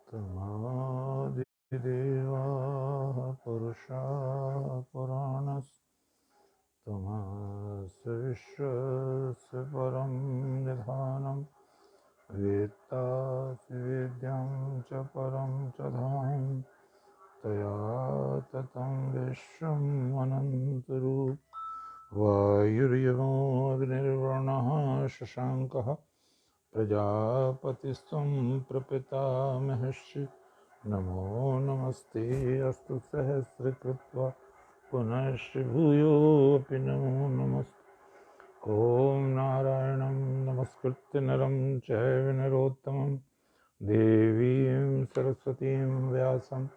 तमादिदेवाः पुरुषा पुराणस्तमस्य विश्वस्य परं निधानं वेत्तासि वेद्यं च परं च धाम तया ततं विश्वम् अनन्तरूप वायुर्यमोऽग्निर्वरुणः शशाङ्कः प्रजापतिस्त्वं प्रपितामहर्षि नमो नमस्ते अस्तु सहस्रकृत्वा पुनश्च भूयोऽपि नमो नमस्ते। ॐ नारायणं नमस्कृत्य नरं चैव नरोत्तमं देवीं सरस्वतीं व्यासं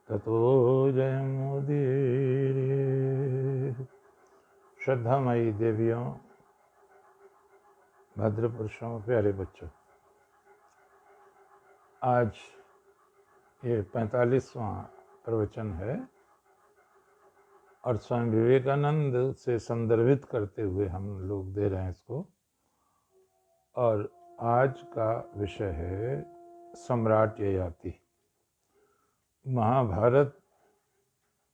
ततो जयमुदीरये। श्रद्धामयी देवियों, भद्र पुरुषों, प्यारे बच्चों, आज ये 45वां प्रवचन है और स्वामी विवेकानंद से संदर्भित करते हुए हम लोग दे रहे हैं इसको। और आज का विषय है सम्राट ययाति। महाभारत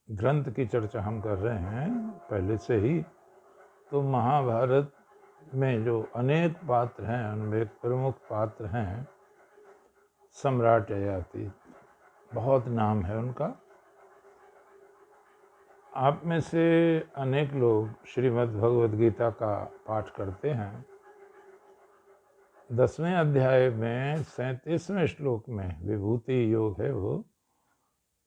ग्रंथ की चर्चा हम कर रहे हैं पहले से ही। तो महाभारत में जो अनेक पात्र हैं उनमें एक प्रमुख पात्र हैं सम्राट ययाति। बहुत नाम है उनका। आप में से अनेक लोग श्रीमद् भगवद गीता का पाठ करते हैं। 10वें अध्याय में 37वें श्लोक में विभूति योग है वो।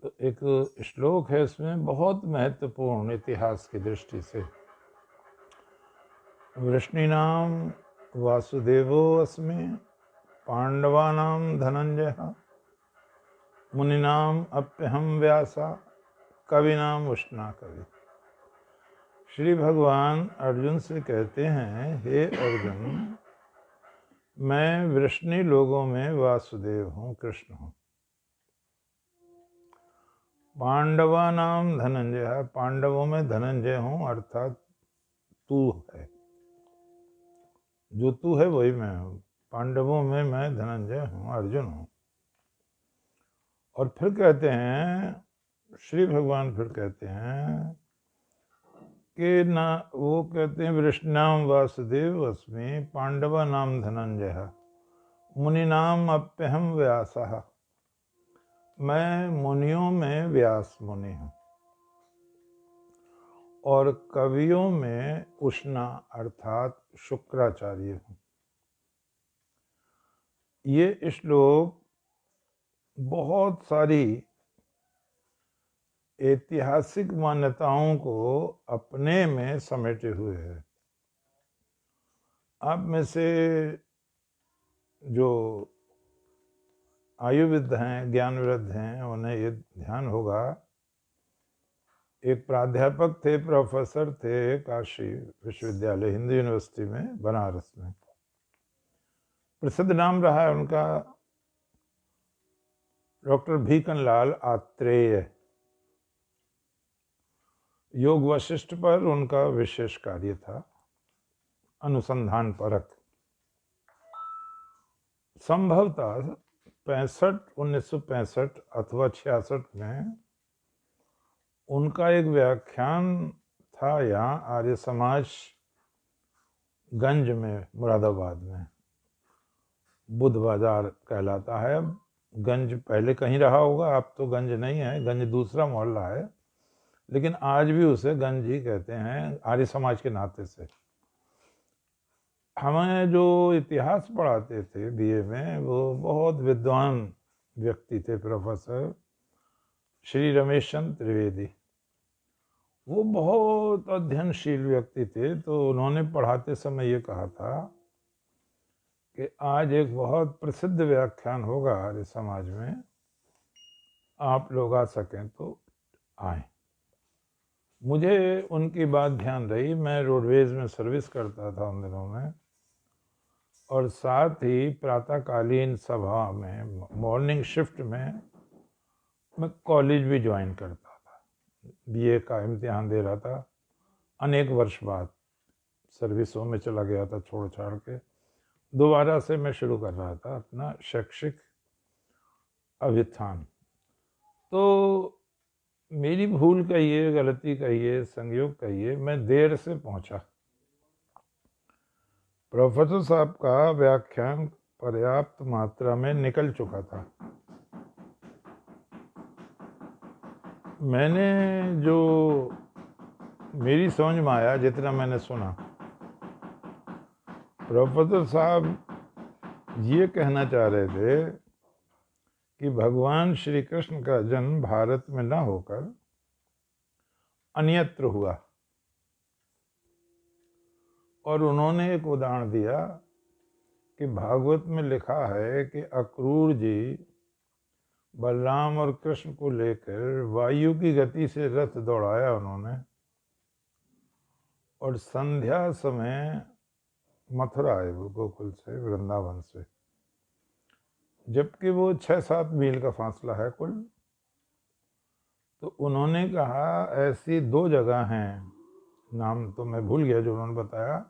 तो एक श्लोक है उसमें बहुत महत्वपूर्ण इतिहास की दृष्टि से। वृष्णीनाम वासुदेवो अस्मि पांडवानाम धनंजय मुनिनाम अप्यहम व्यासा कविनाम उष्णा कवि। श्री भगवान अर्जुन से कहते हैं, हे अर्जुन, मैं वृष्णि लोगों में वासुदेव हूँ, कृष्ण हूँ। पांडवा नाम धनंजय, पांडवों में धनंजय हूँ, अर्थात तू है। जो तू है वही मैं हूँ। पांडवों में मैं धनंजय हूँ, अर्जुन हूँ। और फिर कहते हैं, श्री भगवान फिर कहते हैं कि ना, वो कहते हैं वृष्णाम वासुदेव अस्मि पांडवा नाम धनंजय मुनि नाम अप्यहम व्यासः। मैं मुनियों में व्यास मुनि हूँ और कवियों में उष्णा अर्थात शुक्राचार्य हूँ। ये श्लोक बहुत सारी ऐतिहासिक मान्यताओं को अपने में समेटे हुए है। आप में से जो आयुवृद्ध हैं, ज्ञानवृद्ध हैं, उन्हें ये ध्यान होगा, एक प्राध्यापक थे, प्रोफेसर थे काशी विश्वविद्यालय, हिंदू यूनिवर्सिटी में, बनारस में। प्रसिद्ध नाम रहा है उनका डॉक्टर भीकनलाल आत्रेय। योग वशिष्ठ पर उनका विशेष कार्य था, अनुसंधान परक। संभवतः 1965 अथवा 66 में उनका एक व्याख्यान था यहाँ आर्य समाज गंज में, मुरादाबाद में। बुध बाजार कहलाता है। अब गंज पहले कहीं रहा होगा, अब तो गंज नहीं है, गंज दूसरा मोहल्ला है, लेकिन आज भी उसे गंज ही कहते हैं आर्य समाज के नाते से। हमें जो इतिहास पढ़ाते थे बीए में, वो बहुत विद्वान व्यक्ति थे, प्रोफेसर श्री रमेश चंद्र त्रिवेदी। वो बहुत अध्ययनशील व्यक्ति थे। तो उन्होंने पढ़ाते समय ये कहा था कि आज एक बहुत प्रसिद्ध व्याख्यान होगा आर्य समाज में, आप लोग आ सकें तो आए। मुझे उनकी बात ध्यान रही। मैं रोडवेज में सर्विस करता था उन दिनों में, और साथ ही प्रातःकालीन सभा में, मॉर्निंग शिफ्ट में मैं कॉलेज भी ज्वाइन करता था। बीए का इम्तिहान दे रहा था। अनेक वर्ष बाद सर्विसों में चला गया था, छोड़ छाड़ के। दोबारा से मैं शुरू कर रहा था अपना शैक्षिक अभिथान। तो मेरी भूल कहिए, गलती कहिए, संयोग कहिए, मैं देर से पहुंचा। प्रोफेसर साहब का व्याख्यान पर्याप्त मात्रा में निकल चुका था। मैंने जो मेरी समझ में आया, जितना मैंने सुना, प्रोफेसर साहब ये कहना चाह रहे थे कि भगवान श्री कृष्ण का जन्म भारत में न होकर अन्यत्र हुआ। और उन्होंने एक उदाहरण दिया कि भागवत में लिखा है कि अक्रूर जी बलराम और कृष्ण को लेकर वायु की गति से रथ दौड़ाया उन्होंने, और संध्या समय मथुरा आए वो, गोकुल से, वृंदावन से, जबकि वो 6-7 मील का फासला है कुल। तो उन्होंने कहा ऐसी 2 जगह हैं, नाम तो मैं भूल गया जो उन्होंने बताया,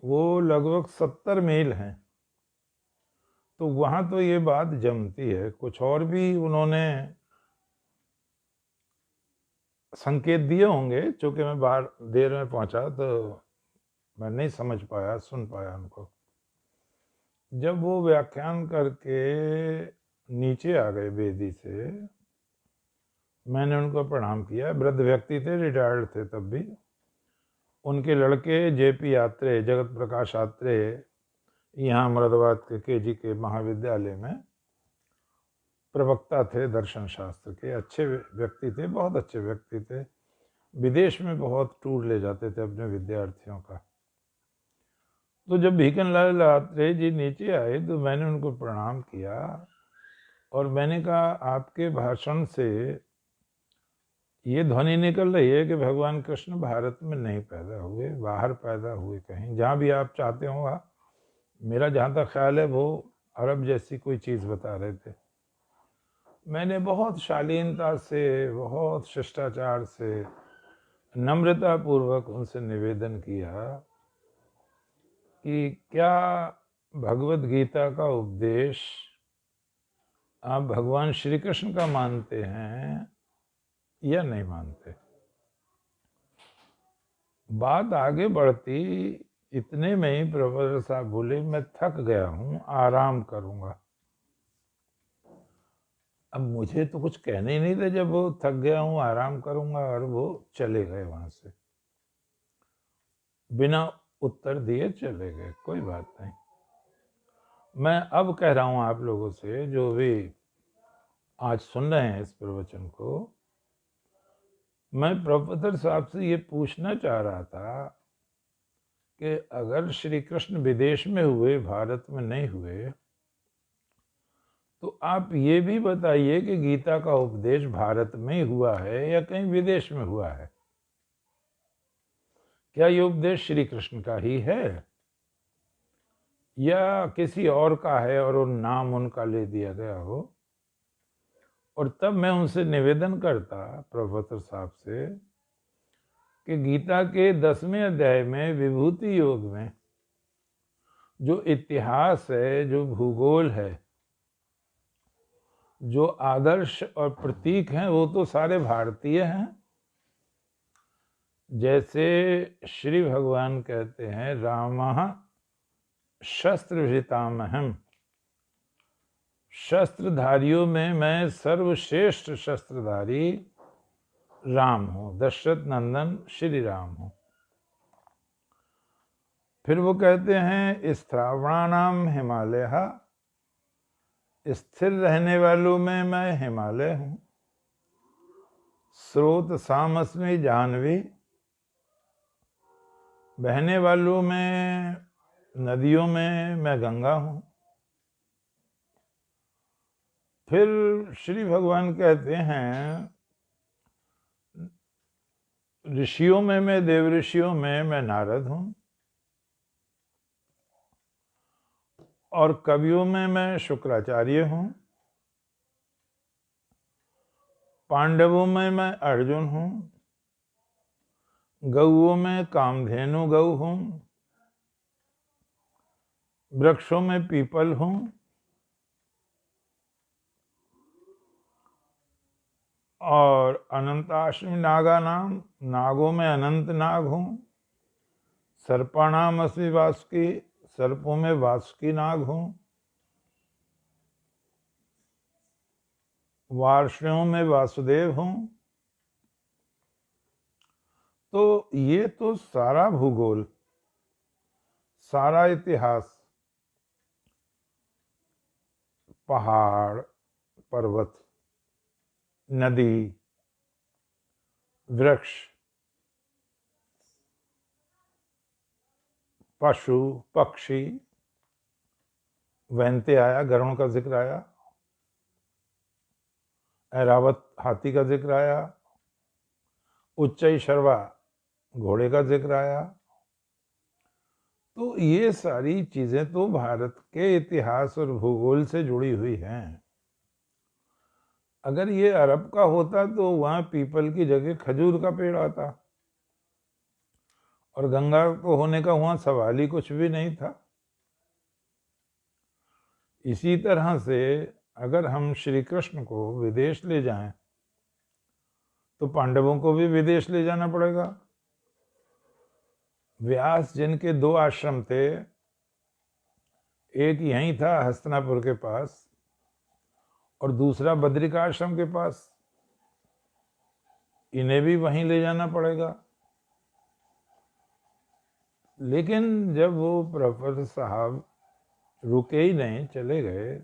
वो लगभग 70 मील हैं। तो वहां तो ये बात जमती है। कुछ और भी उन्होंने संकेत दिए होंगे, चूंकि मैं बाहर देर में पहुंचा तो मैं नहीं समझ पाया, सुन पाया उनको। जब वो व्याख्यान करके नीचे आ गए वेदी से, मैंने उनको प्रणाम किया। वृद्ध व्यक्ति थे, रिटायर्ड थे तब भी। उनके लड़के जेपी आत्रे, जगत प्रकाश आत्रे, यहाँ मुरादाबाद के केजी के महाविद्यालय में प्रवक्ता थे दर्शन शास्त्र के। अच्छे व्यक्ति थे, बहुत अच्छे व्यक्ति थे। विदेश में बहुत टूर ले जाते थे अपने विद्यार्थियों का। तो जब भीखन लाल आत्रेय जी नीचे आए तो मैंने उनको प्रणाम किया और मैंने कहा आपके भाषण से ये ध्वनि निकल रही है कि भगवान कृष्ण भारत में नहीं पैदा हुए, बाहर पैदा हुए कहीं, जहाँ भी आप चाहते हो। मेरा जहाँ तक ख्याल है वो अरब जैसी कोई चीज़ बता रहे थे। मैंने बहुत शालीनता से, बहुत शिष्टाचार से, नम्रता पूर्वक उनसे निवेदन किया कि क्या भगवत गीता का उपदेश आप भगवान श्री कृष्ण का मानते हैं या नहीं मानते। बात आगे बढ़ती, इतने में ही प्रोफेसर साहब बोले मैं थक गया हूं, आराम करूंगा। अब मुझे तो कुछ कहने ही नहीं थे जब वो थक गया हूं, आराम करूंगा, और वो चले गए वहां से, बिना उत्तर दिए चले गए। कोई बात नहीं। मैं अब कह रहा हूं आप लोगों से जो भी आज सुन रहे हैं इस प्रवचन को, मैं प्रोफेसर साहब से ये पूछना चाह रहा था कि अगर श्री कृष्ण विदेश में हुए, भारत में नहीं हुए, तो आप ये भी बताइए कि गीता का उपदेश भारत में ही हुआ है या कहीं विदेश में हुआ है। क्या ये उपदेश श्री कृष्ण का ही है या किसी और का है और वो नाम उनका ले दिया गया हो। और तब मैं उनसे निवेदन करता प्रोफेसर साहब से कि गीता के 10वें अध्याय में विभूति योग में जो इतिहास है, जो भूगोल है, जो आदर्श और प्रतीक हैं, वो तो सारे भारतीय हैं। जैसे श्री भगवान कहते हैं रामः शस्त्रभृतामहम्, शस्त्रधारियों में मैं सर्वश्रेष्ठ शस्त्रधारी राम हूं, दशरथ नंदन श्री राम हूं। फिर वो कहते हैं स्थावराणाम हिमालय, स्थिर रहने वालों में मैं हिमालय हूं। स्रोत सामस्मी जानवी, बहने वालों में, नदियों में मैं गंगा हूं। फिर श्री भगवान कहते हैं ऋषियों में मैं, देव ऋषियों में मैं नारद हूं, और कवियों में मैं शुक्राचार्य हूं, पांडवों में मैं अर्जुन हूं, गौओं में कामधेनु गौ हूं, वृक्षों में पीपल हूं, और अनंताश्मी नागा नाम, नागों में अनंत नाग हूँ। सर्पाणाम अस्मि वासुकी, सर्पों में वासुकी नाग हूँ। वार्ष्णियों में वासुदेव हूँ। तो ये तो सारा भूगोल, सारा इतिहास, पहाड़, पर्वत, नदी, वृक्ष, पशु, पक्षी, वैनते आया, गरुड़ का जिक्र आया, ऐरावत हाथी का जिक्र आया, उच्चई शर्वा घोड़े का जिक्र आया। तो ये सारी चीजें तो भारत के इतिहास और भूगोल से जुड़ी हुई हैं। अगर ये अरब का होता तो वहां पीपल की जगह खजूर का पेड़ आता, और गंगा को होने का वहां सवाल ही कुछ भी नहीं था। इसी तरह से अगर हम श्री कृष्ण को विदेश ले जाएं तो पांडवों को भी विदेश ले जाना पड़ेगा। व्यास जिनके 2 आश्रम थे, एक यहीं था हस्तिनापुर के पास और दूसरा बद्रिका आश्रम के पास, इन्हें भी वहीं ले जाना पड़ेगा। लेकिन जब वो प्रोफेसर साहब रुके ही नहीं, चले गए,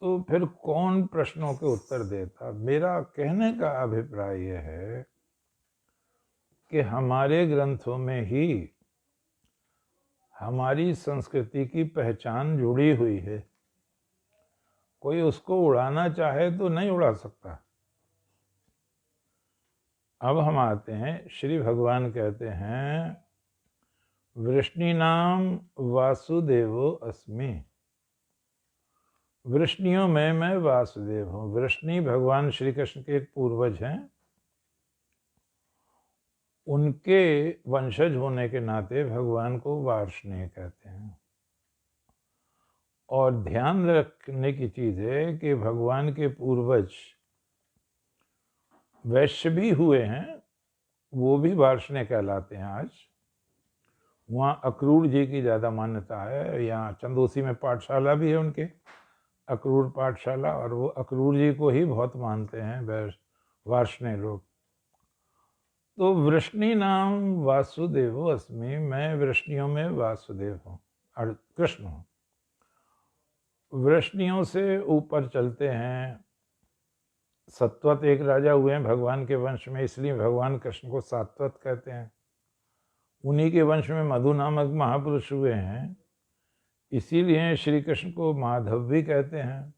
तो फिर कौन प्रश्नों के उत्तर देता। मेरा कहने का अभिप्राय यह है कि हमारे ग्रंथों में ही हमारी संस्कृति की पहचान जुड़ी हुई है। कोई उसको उड़ाना चाहे तो नहीं उड़ा सकता। अब हम आते हैं, श्री भगवान कहते हैं वृष्णिनाम वासुदेवो अस्मि, वृष्णियों में मैं वासुदेव हूं। वृष्णि भगवान श्री कृष्ण के पूर्वज हैं, उनके वंशज होने के नाते भगवान को वार्ष्णेय कहते हैं। और ध्यान रखने की चीज है कि भगवान के पूर्वज वैश्य भी हुए हैं, वो भी वार्ष्णेय कहलाते हैं। आज वहाँ अक्रूर जी की ज़्यादा मान्यता है। यहाँ चंदोसी में पाठशाला भी है उनके, अक्रूर पाठशाला, और वो अक्रूर जी को ही बहुत मानते हैं वार्ष्णेय लोग। तो वृष्णि नाम वासुदेव अस्मि, मैं वृष्णियों में वासुदेव हूँ और कृष्ण हूँ। वृष्णियों से ऊपर चलते हैं, सत्वत एक राजा हुए हैं भगवान के वंश में, इसलिए भगवान कृष्ण को सात्वत कहते हैं। उन्हीं के वंश में मधु नामक महापुरुष हुए हैं, इसीलिए श्री कृष्ण को माधव भी कहते हैं।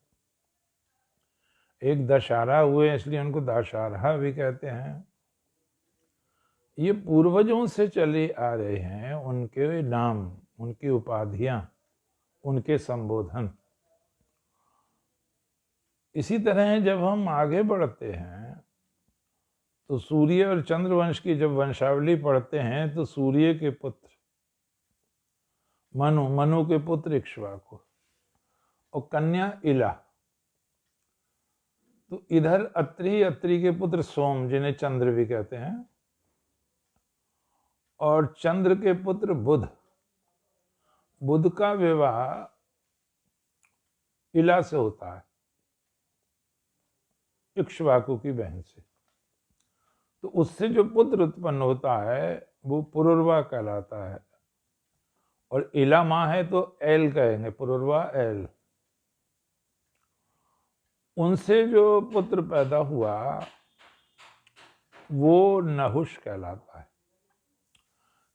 एक दशहरा हुए, इसलिए उनको दाशारहा भी कहते हैं। ये पूर्वजों से चले आ रहे हैं, उनके नाम, उनकी उपाधियां, उनके संबोधन। इसी तरह जब हम आगे बढ़ते हैं तो सूर्य और चंद्रवंश की जब वंशावली पढ़ते हैं तो सूर्य के पुत्र मनु, मनु के पुत्र इक्ष्वाकु और कन्या इला। तो इधर अत्रि, अत्रि के पुत्र सोम जिन्हें चंद्र भी कहते हैं, और चंद्र के पुत्र बुध। बुध का विवाह इला से होता है, इक्ष्वाकु की बहन से। तो उससे जो पुत्र उत्पन्न होता है वो पुरुरवा कहलाता है, और इला माँ है तो एल कहेंगे, पुरुरवा एल। उनसे जो पुत्र पैदा हुआ वो नहुष कहलाता है।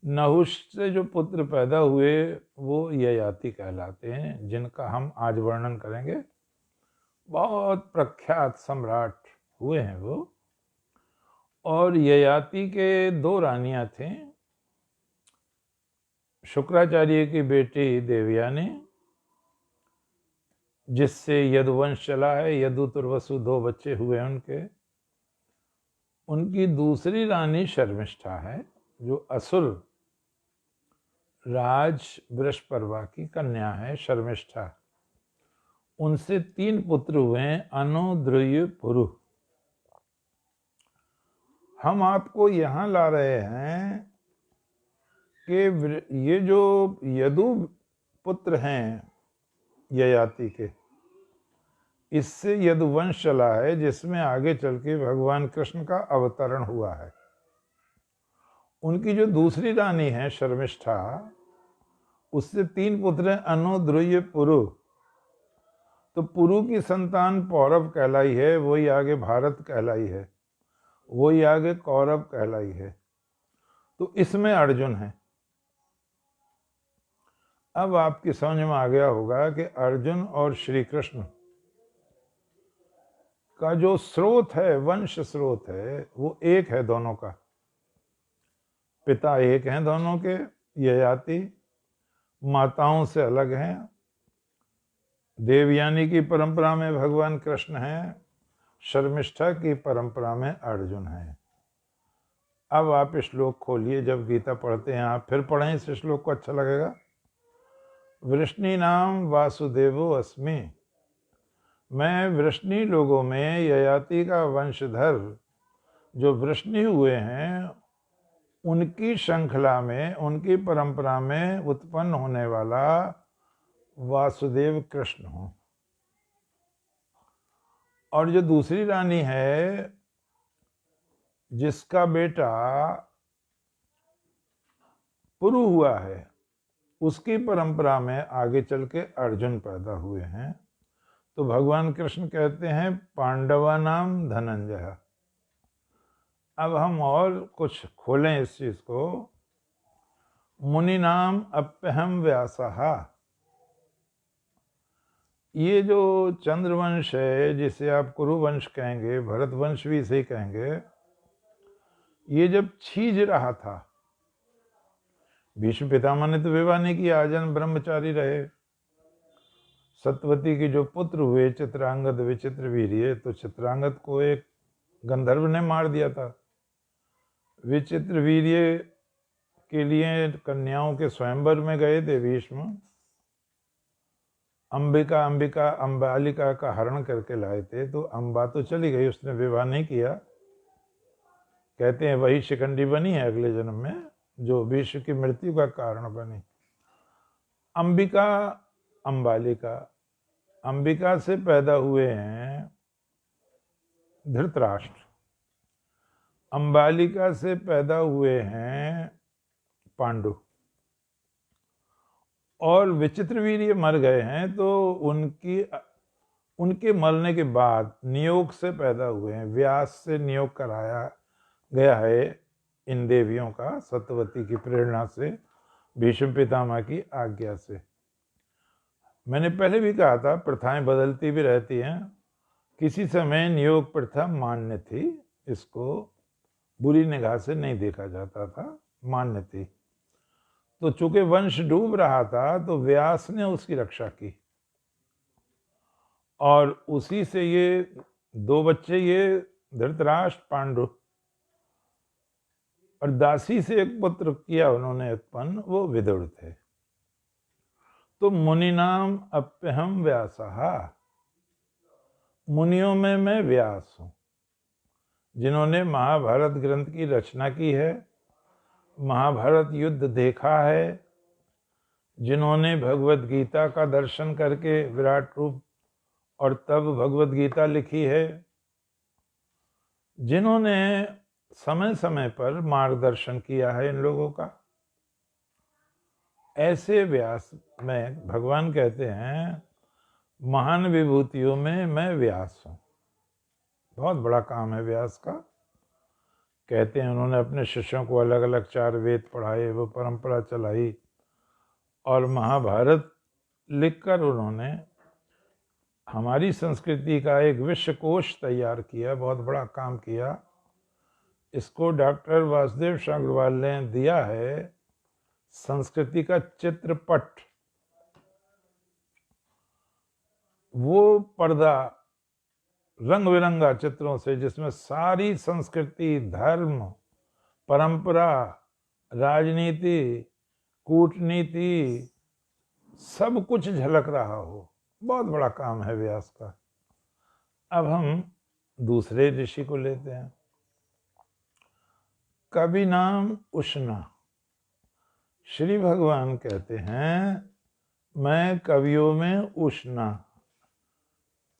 नहुष से जो पुत्र पैदा हुए वो ययाति कहलाते हैं, जिनका हम आज वर्णन करेंगे। बहुत प्रख्यात सम्राट हुए हैं वो। और ययाति के 2 रानियां थीं, शुक्राचार्य की बेटी देवयानी, जिससे यदुवंश चला है, यदु तुर्वसु 2 बच्चे हुए उनके। उनकी दूसरी रानी शर्मिष्ठा है, जो असुर राज वृषपर्वा की कन्या है, शर्मिष्ठा। उनसे 3 पुत्र हुए हैं, अनु, ध्रुव, पुरु। हम आपको यहाँ ला रहे हैं कि ये जो यदु पुत्र हैं ययाति के, इससे यदुवंश चला है, जिसमें आगे चल के भगवान कृष्ण का अवतरण हुआ है। उनकी जो दूसरी रानी है शर्मिष्ठा, उससे 3 पुत्र हैं, अनु, ध्रुव, पुरु। तो पुरु की संतान पौरव कहलाई है, वही आगे भारत कहलाई है, वही आगे कौरव कहलाई है। तो इसमें अर्जुन है। अब आपकी समझ में आ गया होगा कि अर्जुन और श्री कृष्ण का जो स्रोत है, वंश स्रोत है, वो एक है दोनों का। पिता एक हैं दोनों के, ययाति, माताओं से अलग हैं। देवयानी की परंपरा में भगवान कृष्ण हैं, शर्मिष्ठा की परंपरा में अर्जुन है। अब आप श्लोक खोलिए, जब गीता पढ़ते हैं आप फिर पढ़ें इस श्लोक को, अच्छा लगेगा। वृष्णि नाम वासुदेवो अस्मि, मैं वृष्णि लोगों में ययाति का वंशधर, जो वृष्णि हुए हैं, उनकी श्रृंखला में, उनकी परंपरा में उत्पन्न होने वाला वासुदेव कृष्ण हूं। और जो दूसरी रानी है, जिसका बेटा पुरु हुआ है, उसकी परंपरा में आगे चल के अर्जुन पैदा हुए हैं। तो भगवान कृष्ण कहते हैं पांडवा नाम धनंजय। अब हम और कुछ खोलें इस चीज को। मुनि नाम अप्यहम व्यासः, ये जो चंद्रवंश है, जिसे आप कुरुवंश कहेंगे, भरतवंश भी इसे कहेंगे, ये जब छीज रहा था, भीष्म पितामह ने तो विवाह नहीं किया, आजन्म ब्रह्मचारी रहे। सत्यवती के जो पुत्र हुए चित्रांगद विचित्र वीर्य, तो चित्रांगद को एक गंधर्व ने मार दिया था। विचित्र वीर्य के लिए कन्याओं के स्वयंवर में गए थे भीष्म, अंबालिका का हरण करके लाए थे। तो अंबा तो चली गई, उसने विवाह नहीं किया। कहते हैं वही शिखंडी बनी है अगले जन्म में, जो भीष्म की मृत्यु का कारण बनी। अंबिका, अंबालिका, अंबिका से पैदा हुए हैं धृतराष्ट्र, अंबालिका से पैदा हुए हैं पांडु, और विचित्रवीर्य मर गए हैं। तो उनके मरने के बाद नियोग से पैदा हुए हैं, व्यास से नियोग कराया गया है इन देवियों का, सत्यवती की प्रेरणा से, भीष्म पितामह की आज्ञा से। मैंने पहले भी कहा था, प्रथाएं बदलती भी रहती हैं। किसी समय नियोग प्रथा मान्य थी, इसको बुरी निगाह से नहीं देखा जाता था, मान्य थी। तो चूंकि वंश डूब रहा था, तो व्यास ने उसकी रक्षा की, और उसी से ये 2 बच्चे, ये धृतराष्ट्र, पांडु, और दासी से एक पुत्र किया उन्होंने उत्पन्न, वो विदुर थे। तो मुनि नाम अप्यहम व्यासः, मुनियों में मैं व्यास हूं, जिन्होंने महाभारत ग्रंथ की रचना की है, महाभारत युद्ध देखा है, जिन्होंने भगवत गीता का दर्शन करके विराट रूप और तब भगवत गीता लिखी है, जिन्होंने समय समय पर मार्गदर्शन किया है इन लोगों का, ऐसे व्यास में भगवान कहते हैं महान विभूतियों में मैं व्यास हूं। बहुत बड़ा काम है व्यास का। कहते हैं उन्होंने अपने शिष्यों को अलग अलग 4 वेद पढ़ाए, वो परंपरा चलाई, और महाभारत लिखकर उन्होंने हमारी संस्कृति का एक विश्वकोश तैयार किया, बहुत बड़ा काम किया। इसको डॉक्टर वासुदेव अग्रवाल ने दिया है संस्कृति का चित्रपट। वो पर्दा रंग बिरंगा चित्रों से, जिसमें सारी संस्कृति, धर्म, परंपरा, राजनीति, कूटनीति, सब कुछ झलक रहा हो। बहुत बड़ा काम है व्यास का। अब हम दूसरे ऋषि को लेते हैं। कवि नाम उष्णा। श्री भगवान कहते हैं मैं कवियों में उष्णा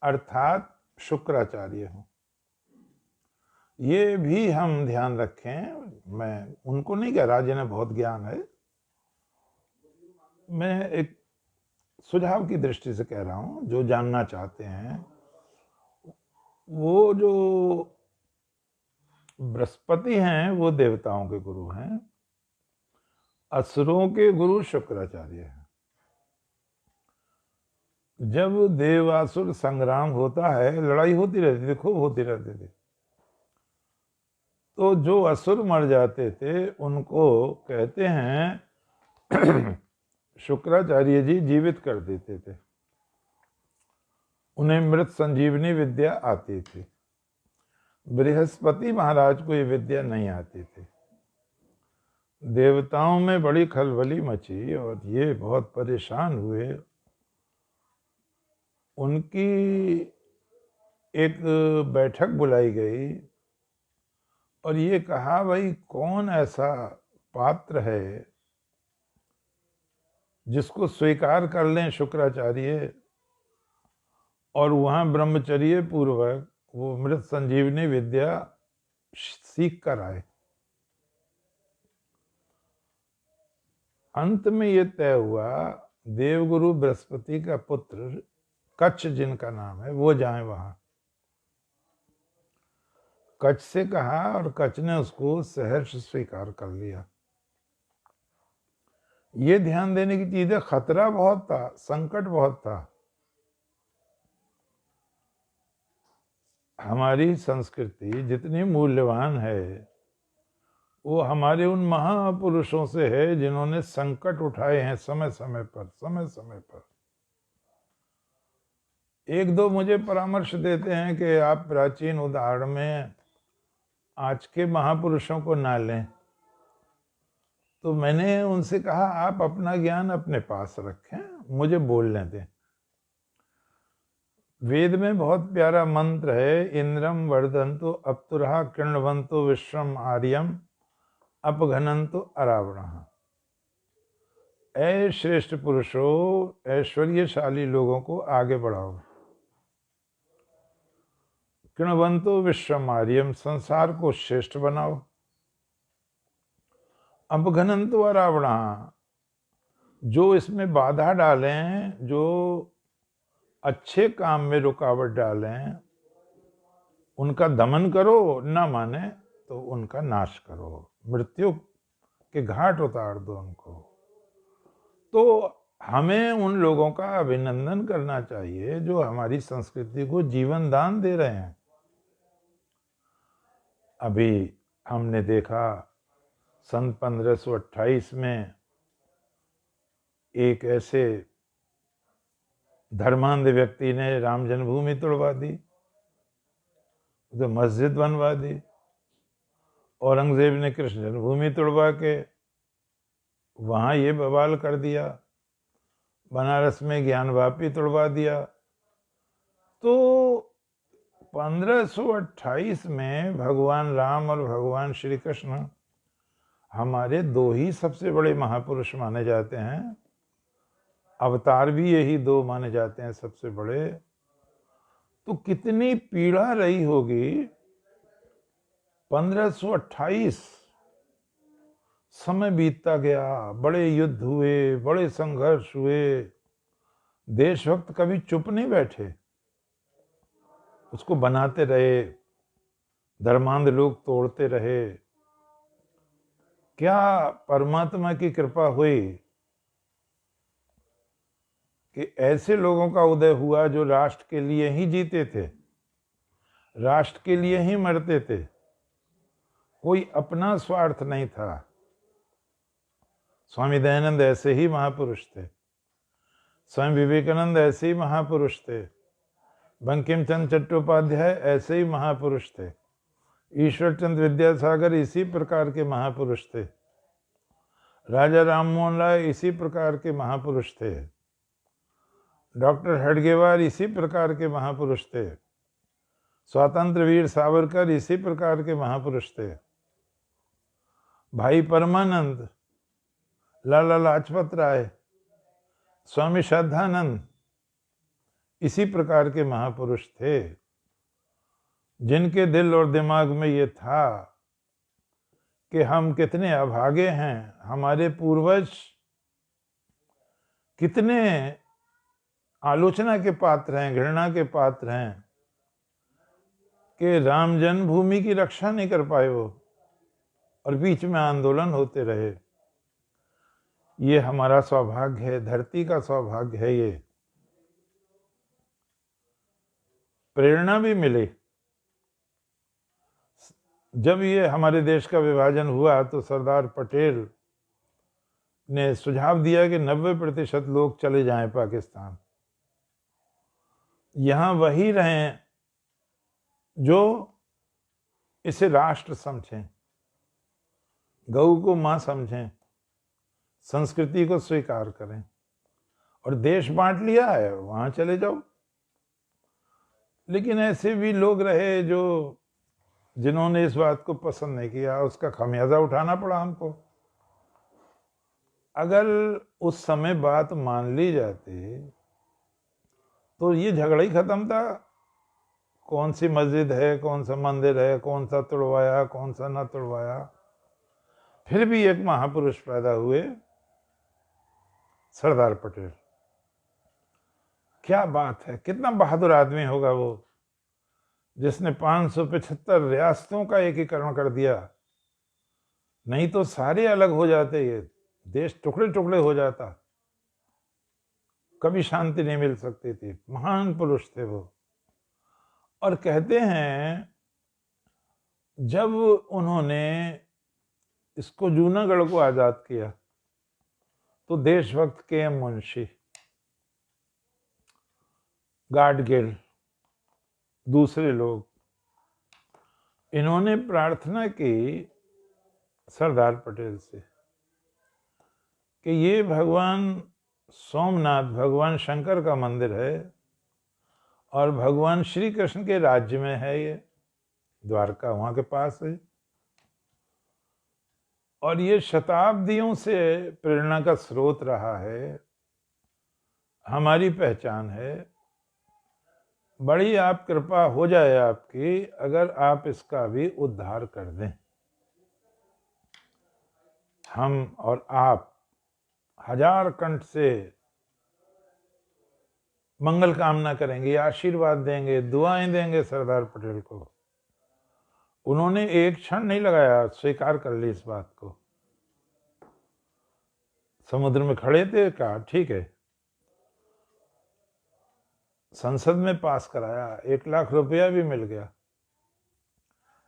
अर्थात शुक्राचार्य हूं। ये भी हम ध्यान रखें, मैं उनको नहीं कह रहा जिन्हें बहुत ज्ञान है, मैं एक सुझाव की दृष्टि से कह रहा हूं। जो जानना चाहते हैं, वो जो बृहस्पति हैं वो देवताओं के गुरु हैं, असुरों के गुरु शुक्राचार्य हैं। जब देवासुर संग्राम होता है, लड़ाई होती रहती थी, खूब होती रहती थी, तो जो असुर मर जाते थे उनको कहते हैं शुक्राचार्य जी जीवित कर देते थे। उन्हें मृत संजीवनी विद्या आती थी। बृहस्पति महाराज को ये विद्या नहीं आती थी। देवताओं में बड़ी खलबली मची और ये बहुत परेशान हुए। उनकी एक बैठक बुलाई गई और ये कहा भाई कौन ऐसा पात्र है जिसको स्वीकार कर लें शुक्राचार्य और वहां ब्रह्मचर्य पूर्वक वो मृत संजीवनी विद्या सीख कर आए। अंत में ये तय हुआ देवगुरु बृहस्पति का पुत्र कच्छ जिनका नाम है वो जाए वहां। कच्छ से कहा और कच्छ ने उसको सहर्ष स्वीकार कर लिया। ये ध्यान देने की चीज है, खतरा बहुत था, संकट बहुत था। हमारी संस्कृति जितनी मूल्यवान है वो हमारे उन महापुरुषों से है जिन्होंने संकट उठाए हैं समय समय पर। एक दो मुझे परामर्श देते हैं कि आप प्राचीन उदाहरण में आज के महापुरुषों को ना लें, तो मैंने उनसे कहा आप अपना ज्ञान अपने पास रखें, मुझे बोलने दें। वेद में बहुत प्यारा मंत्र है, इंद्रम वर्धन्तु अप्तुरहा कृण्वन्तु विश्वम आर्यम अपघनन्तु अरावणः। ऐ श्रेष्ठ पुरुषों, ऐश्वर्यशाली लोगों को आगे बढ़ाओ। कृण्वन्तु विश्वम आर्यम, संसार को श्रेष्ठ बनाओ। अपघनन्तु अरावणः, जो इसमें बाधा डालें, जो अच्छे काम में रुकावट डालें, उनका दमन करो, ना माने तो उनका नाश करो, मृत्यु के घाट उतार दो उनको। तो हमें उन लोगों का अभिनंदन करना चाहिए जो हमारी संस्कृति को जीवन दान दे रहे हैं। अभी हमने देखा सन 1528 में एक ऐसे धर्मांध व्यक्ति ने राम जन्मभूमि तोड़वा दी, तो मस्जिद बनवा दी। औरंगजेब ने कृष्ण जन्मभूमि तोड़वा के वहां ये बवाल कर दिया। बनारस में ज्ञानवापी तोड़वा दिया। तो 1528 में भगवान राम और भगवान श्री कृष्ण हमारे दो ही सबसे बड़े महापुरुष माने जाते हैं। अवतार भी यही दो माने जाते हैं सबसे बड़े। तो कितनी पीड़ा रही होगी। 1528 समय बीतता गया, बड़े युद्ध हुए, बड़े संघर्ष हुए। देशभक्त कभी चुप नहीं बैठे, उसको बनाते रहे, धर्मांध लोग तोड़ते रहे। क्या परमात्मा की कृपा हुई कि ऐसे लोगों का उदय हुआ जो राष्ट्र के लिए ही जीते थे, राष्ट्र के लिए ही मरते थे, कोई अपना स्वार्थ नहीं था। स्वामी दयानंद ऐसे ही महापुरुष थे, स्वामी विवेकानंद ऐसे ही महापुरुष थे, बंकिम चंद्र चट्टोपाध्याय ऐसे ही महापुरुष थे, ईश्वर चंद्र विद्यासागर इसी प्रकार के महापुरुष थे, राजा राम मोहन राय इसी प्रकार के महापुरुष थे, डॉक्टर हेडगेवार इसी प्रकार के महापुरुष थे, स्वतंत्र वीर सावरकर इसी प्रकार के महापुरुष थे। भाई परमानंद, लाला लाजपत राय, स्वामी श्रद्धानंद, इसी प्रकार के महापुरुष थे जिनके दिल और दिमाग में ये था कि हम कितने अभागे हैं, हमारे पूर्वज कितने आलोचना के पात्र हैं, घृणा के पात्र हैं कि राम जन्मभूमि की रक्षा नहीं कर पाए वो, और बीच में आंदोलन होते रहे। ये हमारा सौभाग्य है, धरती का सौभाग्य है। ये प्रेरणा भी मिली। जब ये हमारे देश का विभाजन हुआ तो सरदार पटेल ने सुझाव दिया कि 90% लोग चले जाएं पाकिस्तान, यहां वही रहें जो इसे राष्ट्र समझें, गऊ को मां समझें, संस्कृति को स्वीकार करें, और देश बांट लिया है, वहां चले जाओ। लेकिन ऐसे भी लोग रहे जो जिन्होंने इस बात को पसंद नहीं किया, उसका खमियाजा उठाना पड़ा हमको। अगर उस समय बात मान ली जाती तो ये झगड़ा ही खत्म था। कौन सी मस्जिद है, कौन सा मंदिर है, कौन सा तोड़वाया, कौन सा ना तोड़वाया। फिर भी एक महापुरुष पैदा हुए, सरदार पटेल। क्या बात है, कितना बहादुर आदमी होगा वो, जिसने 575 रियासतों का एकीकरण कर दिया। नहीं तो सारे अलग हो जाते, ये देश टुकड़े टुकड़े हो जाता, कभी शांति नहीं मिल सकती थी। महान पुरुष थे वो। और कहते हैं जब उन्होंने इसको जूनागढ़ को आजाद किया तो देशभक्त के एम मुंशी, गाडगिल, दूसरे लोग, इन्होंने प्रार्थना की सरदार पटेल से कि ये भगवान सोमनाथ भगवान शंकर का मंदिर है और भगवान श्री कृष्ण के राज्य में है, ये द्वारका वहां के पास है, और ये शताब्दियों से प्रेरणा का स्रोत रहा है, हमारी पहचान है। बड़ी आप कृपा हो जाए आपकी अगर आप इसका भी उद्धार कर दें। हम और आप हजार कंठ से मंगल कामना करेंगे, आशीर्वाद देंगे, दुआएं देंगे सरदार पटेल को। उन्होंने एक क्षण नहीं लगाया, स्वीकार कर ली इस बात को। समुद्र में खड़े थे, कहा ठीक है, संसद में पास कराया, 1 लाख रुपया भी मिल गया।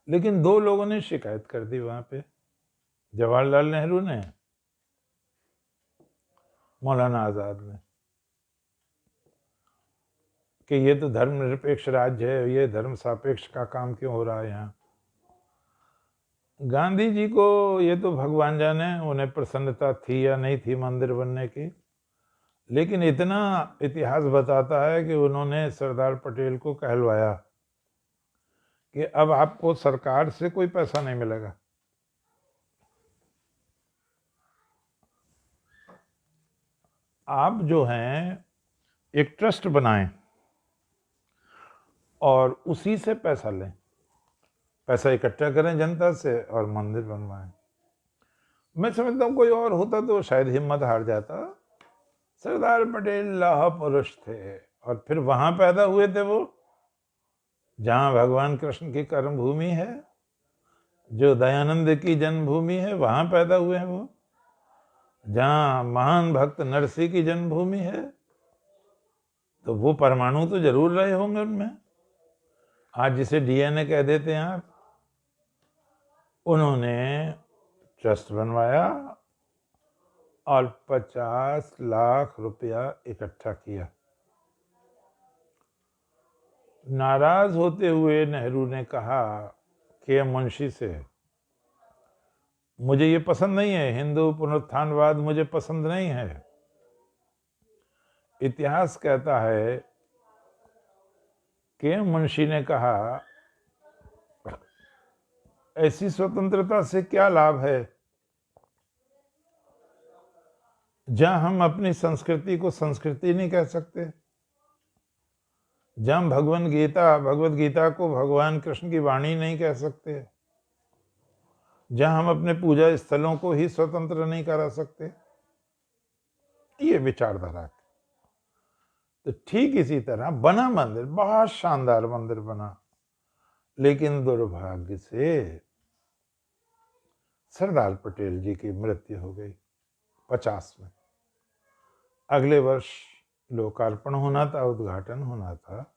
लेकिन 2 लोगों ने शिकायत कर दी वहां पे, जवाहरलाल नेहरू ने, मौलाना आजाद ने, कि ये तो धर्मनिरपेक्ष राज्य है, ये धर्म सापेक्ष का काम क्यों हो रहा है यहाँ। गांधी जी को ये तो भगवान जाने उन्हें प्रसन्नता थी या नहीं थी मंदिर बनने की, लेकिन इतना इतिहास बताता है कि उन्होंने सरदार पटेल को कहलवाया कि अब आपको सरकार से कोई पैसा नहीं मिलेगा, आप जो हैं एक ट्रस्ट बनाएं और उसी से पैसा लें, पैसा इकट्ठा करें जनता से और मंदिर बनवाएं। मैं समझता हूँ कोई और होता तो शायद हिम्मत हार जाता। सरदार पटेल लौह पुरुष थे, और फिर वहां पैदा हुए थे वो जहां भगवान कृष्ण की कर्मभूमि है, जो दयानंद की जन्मभूमि है, वहां पैदा हुए हैं वो, जहां महान भक्त नरसिंह की जन्मभूमि है। तो वो परमाणु तो जरूर रहे होंगे उनमें, आज जिसे डीएनए कह देते हैं आप। उन्होंने ट्रस्ट बनवाया और 50 लाख रुपया इकट्ठा किया। नाराज होते हुए नेहरू ने कहा के मुंशी से, मुझे ये पसंद नहीं है, हिंदू पुनरुत्थानवाद मुझे पसंद नहीं है। इतिहास कहता है के मुंशी ने कहा, ऐसी स्वतंत्रता से क्या लाभ है जहां हम अपनी संस्कृति को संस्कृति नहीं कह सकते, जहां भगवत गीता को भगवान कृष्ण की वाणी नहीं कह सकते, जहां हम अपने पूजा स्थलों को ही स्वतंत्र नहीं करा सकते, ये विचारधारा है। तो ठीक इसी तरह बना मंदिर, बहुत शानदार मंदिर बना, लेकिन दुर्भाग्य से सरदार पटेल जी की मृत्यु हो गई 50 में। अगले वर्ष लोकार्पण होना था, उद्घाटन होना था।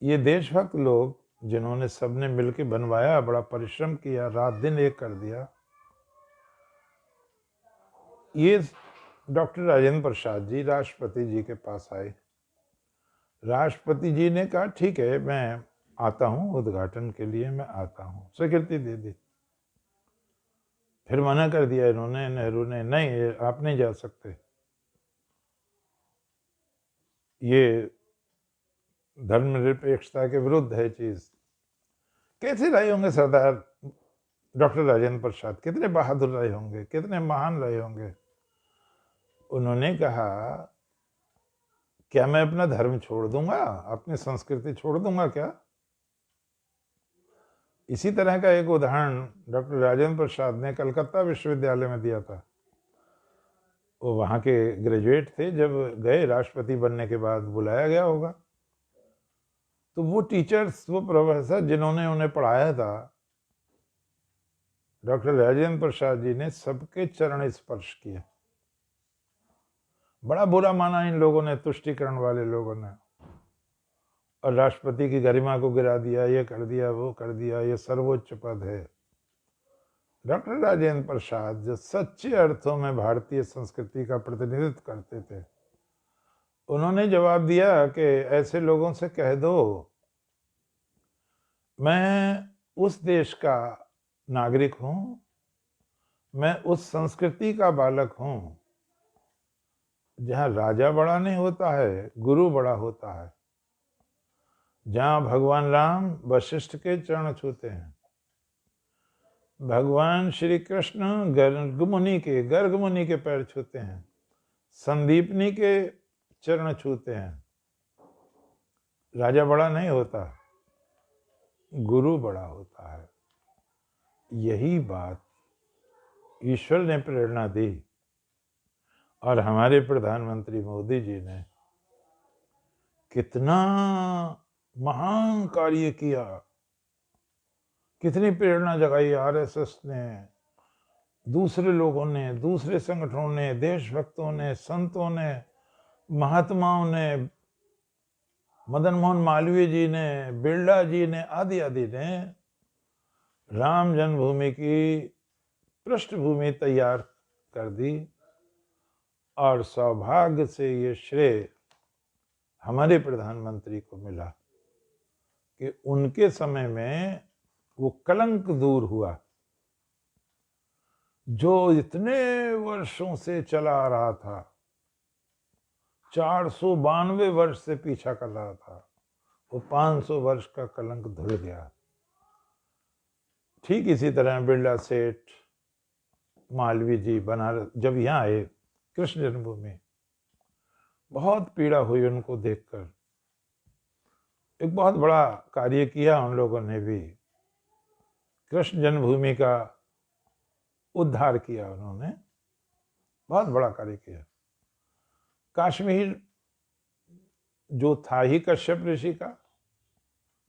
ये देशभक्त लोग जिन्होंने सबने मिलकर बनवाया, बड़ा परिश्रम किया, रात दिन एक कर दिया, ये डॉक्टर राजेंद्र प्रसाद जी राष्ट्रपति जी के पास आए। राष्ट्रपति जी ने कहा ठीक है मैं आता हूं, उद्घाटन के लिए मैं आता हूं, स्वीकृति दे दी। फिर मना कर दिया इन्होंने, नेहरू ने, नहीं आप नहीं जा सकते, ये धर्मनिरपेक्षता के विरुद्ध है चीज। कैसे रहे होंगे सरदार डॉक्टर राजेंद्र प्रसाद, कितने बहादुर रहे होंगे, कितने महान रहे होंगे। उन्होंने कहा क्या मैं अपना धर्म छोड़ दूंगा, अपनी संस्कृति छोड़ दूंगा क्या? इसी तरह का एक उदाहरण डॉक्टर राजेंद्र प्रसाद ने कलकत्ता विश्वविद्यालय में दिया था। वो वहाँ के ग्रेजुएट थे, जब गए राष्ट्रपति बनने के बाद बुलाया गया होगा, तो वो टीचर्स, वो प्रोफेसर जिन्होंने उन्हें पढ़ाया था, डॉक्टर राजेंद्र प्रसाद जी ने सबके चरण स्पर्श किया। बड़ा बुरा माना इन लोगों ने, तुष्टिकरण वाले लोगों ने, और राष्ट्रपति की गरिमा को गिरा दिया, ये कर दिया, वो कर दिया, ये सर्वोच्च पद है। डॉक्टर राजेंद्र प्रसाद जो सच्चे अर्थों में भारतीय संस्कृति का प्रतिनिधित्व करते थे, उन्होंने जवाब दिया कि ऐसे लोगों से कह दो मैं उस देश का नागरिक हूं, मैं उस संस्कृति का बालक हूं जहां राजा बड़ा नहीं होता है, गुरु बड़ा होता है, जहां भगवान राम वशिष्ठ के चरण छूते हैं, भगवान श्री कृष्ण गर्ग मुनि के पैर छूते हैं, संदीपनी के चरण छूते हैं। राजा बड़ा नहीं होता, गुरु बड़ा होता है। यही बात ईश्वर ने प्रेरणा दी और हमारे प्रधानमंत्री मोदी जी ने कितना महान कार्य किया, कितनी प्रेरणा जगाई। आरएसएस ने, दूसरे लोगों ने, दूसरे संगठनों ने, देशभक्तों ने, संतों ने, महात्माओं ने, मदन मोहन मालवीय जी ने, बिरला जी ने, आदि आदि ने राम जन्मभूमि की पृष्ठभूमि तैयार कर दी। और सौभाग्य से ये श्रेय हमारे प्रधानमंत्री को मिला कि उनके समय में वो कलंक दूर हुआ जो इतने वर्षों से चला आ रहा था, 492 वर्ष से पीछा कर रहा था, वो 500 वर्ष का कलंक धुल गया। ठीक इसी तरह बिरला सेठ, मालवीय जी बनारस जब यहाँ आए कृष्ण जन्मभूमि, बहुत पीड़ा हुई उनको देखकर। एक बहुत बड़ा कार्य किया उन लोगों ने भी, कृष्ण जन्मभूमि का उद्धार किया उन्होंने, बहुत बड़ा कार्य किया। कश्मीर जो था ही कश्यप ऋषि का,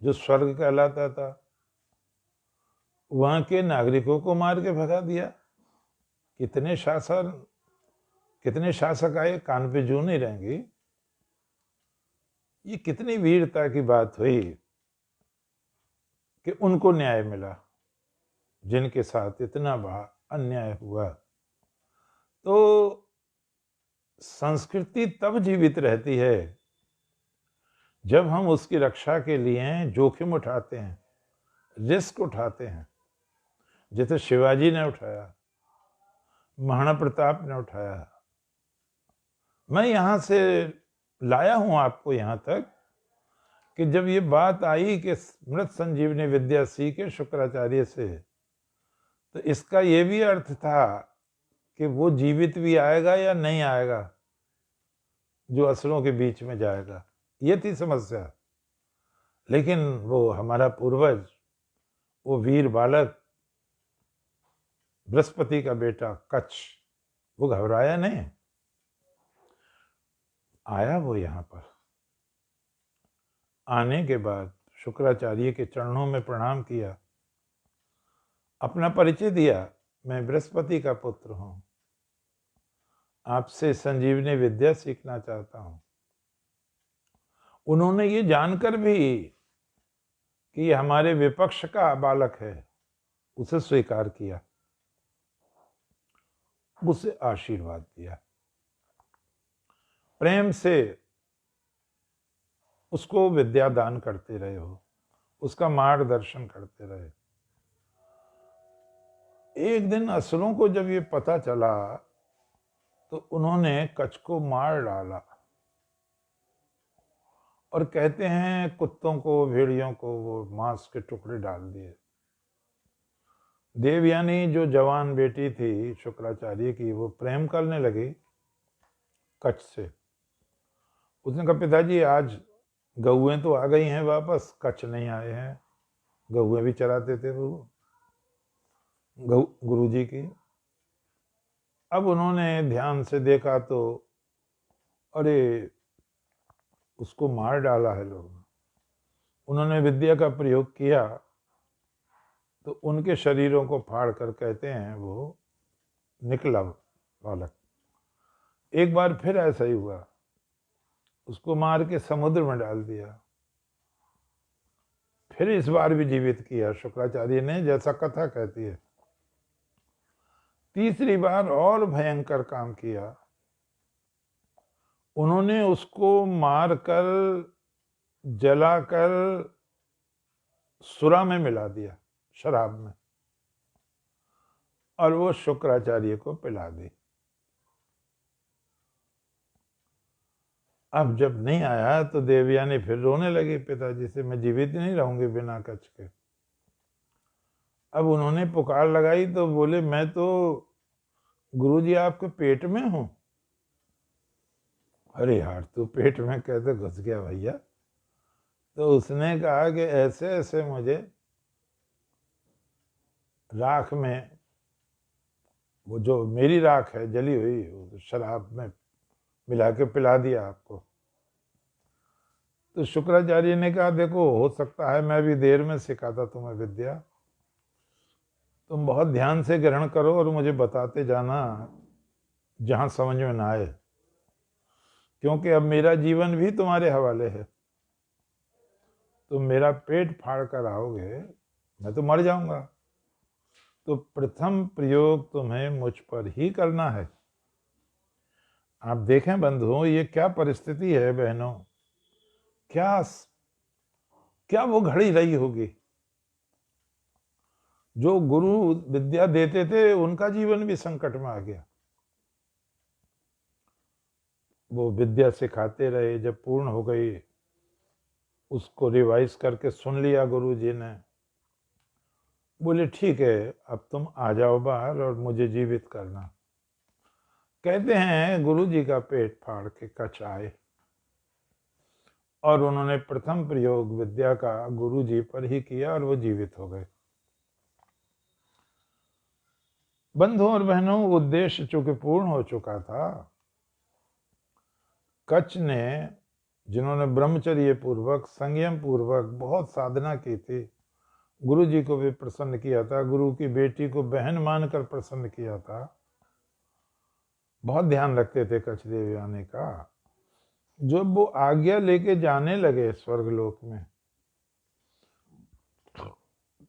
जो स्वर्ग कहलाता था, वहां के नागरिकों को मार के भगा दिया। कितने शासक आए, कान पे जू नहीं रहेंगी। ये कितनी वीरता की बात हुई कि उनको न्याय मिला जिनके साथ इतना बड़ा अन्याय हुआ। तो संस्कृति तब जीवित रहती है जब हम उसकी रक्षा के लिए जोखिम उठाते हैं, रिस्क उठाते हैं, जैसे शिवाजी ने उठाया, महाराणा प्रताप ने उठाया। मैं यहां से लाया हूं आपको यहां तक कि जब ये बात आई कि मृत संजीवनी विद्या सीखे शुक्राचार्य से, तो इसका ये भी अर्थ था कि वो जीवित भी आएगा या नहीं आएगा जो असुरों के बीच में जाएगा, ये थी समस्या। लेकिन वो हमारा पूर्वज, वो वीर बालक बृहस्पति का बेटा कच्छ, वो घबराया नहीं, आया वो यहाँ पर। आने के बाद शुक्राचार्य के चरणों में प्रणाम किया, अपना परिचय दिया, मैं बृहस्पति का पुत्र हूं, आपसे संजीवनी विद्या सीखना चाहता हूं। उन्होंने ये जानकर भी कि ये हमारे विपक्ष का बालक है, उसे स्वीकार किया, उसे आशीर्वाद दिया, प्रेम से उसको विद्या दान करते रहे हो, उसका मार्गदर्शन करते रहे। एक दिन असुरों को जब ये पता चला तो उन्होंने कच्छ को मार डाला, और कहते हैं कुत्तों को, भेड़ियों को वो मांस के टुकड़े डाल दिए। देवयानी जो जवान बेटी थी शुक्राचार्य की, वो प्रेम करने लगी कच्छ से। उसने कहा, पिताजी आज गौएं तो आ गई हैं वापस, कच्छ नहीं आए हैं। गौएं भी चराते थे वो गुरुजी की। अब उन्होंने ध्यान से देखा तो अरे उसको मार डाला है लोग। उन्होंने विद्या का प्रयोग किया तो उनके शरीरों को फाड़ कर, कहते हैं वो निकला बालक। एक बार फिर ऐसा ही हुआ, उसको मार के समुद्र में डाल दिया। फिर इस बार भी जीवित किया शुक्राचार्य ने, जैसा कथा कहती है। तीसरी बार और भयंकर काम किया, उन्होंने उसको मारकर जलाकर सुरा में मिला दिया, शराब में, और वो शुक्राचार्य को पिला दी। अब जब नहीं आया तो देवयानी फिर रोने लगी पिताजी से, मैं जीवित नहीं रहूंगी बिना कच्छ के। अब उन्होंने पुकार लगाई तो बोले, मैं तो गुरुजी आपके पेट में हूं। अरे यार, तू पेट में कैसे घुस गया भैया? तो उसने कहा कि ऐसे ऐसे मुझे राख में, वो जो मेरी राख है जली हुई, शराब में मिला के पिला दिया आपको। तो शुक्राचार्य ने कहा, देखो हो सकता है मैं भी देर में सिखाता तुम्हें विद्या, तुम बहुत ध्यान से ग्रहण करो और मुझे बताते जाना जहां समझ में ना आए, क्योंकि अब मेरा जीवन भी तुम्हारे हवाले है। तुम मेरा पेट फाड़ कर आओगे, मैं तो मर जाऊंगा। तो प्रथम प्रयोग तुम्हें मुझ पर ही करना है। आप देखें बंधुओं, ये क्या परिस्थिति है बहनों, क्या क्या वो घड़ी रही होगी। जो गुरु विद्या देते थे उनका जीवन भी संकट में आ गया। वो विद्या सिखाते रहे, जब पूर्ण हो गई उसको रिवाइज करके सुन लिया गुरुजी ने, बोले ठीक है अब तुम आ जाओ बाहर और मुझे जीवित करना। कहते हैं गुरुजी का पेट फाड़ के कच्छ आए और उन्होंने प्रथम प्रयोग विद्या का गुरुजी पर ही किया और वो जीवित हो गए। बंधुओं और बहनों, उद्देश्य चूंकि पूर्ण हो चुका था। कच्छ ने, जिन्होंने ब्रह्मचर्य पूर्वक, संयम पूर्वक बहुत साधना की थी, गुरु जी को भी प्रसन्न किया था, गुरु की बेटी को बहन मानकर प्रसन्न किया था, बहुत ध्यान रखते थे कच्छ देवयानी का। जब वो आज्ञा लेके जाने लगे स्वर्गलोक में,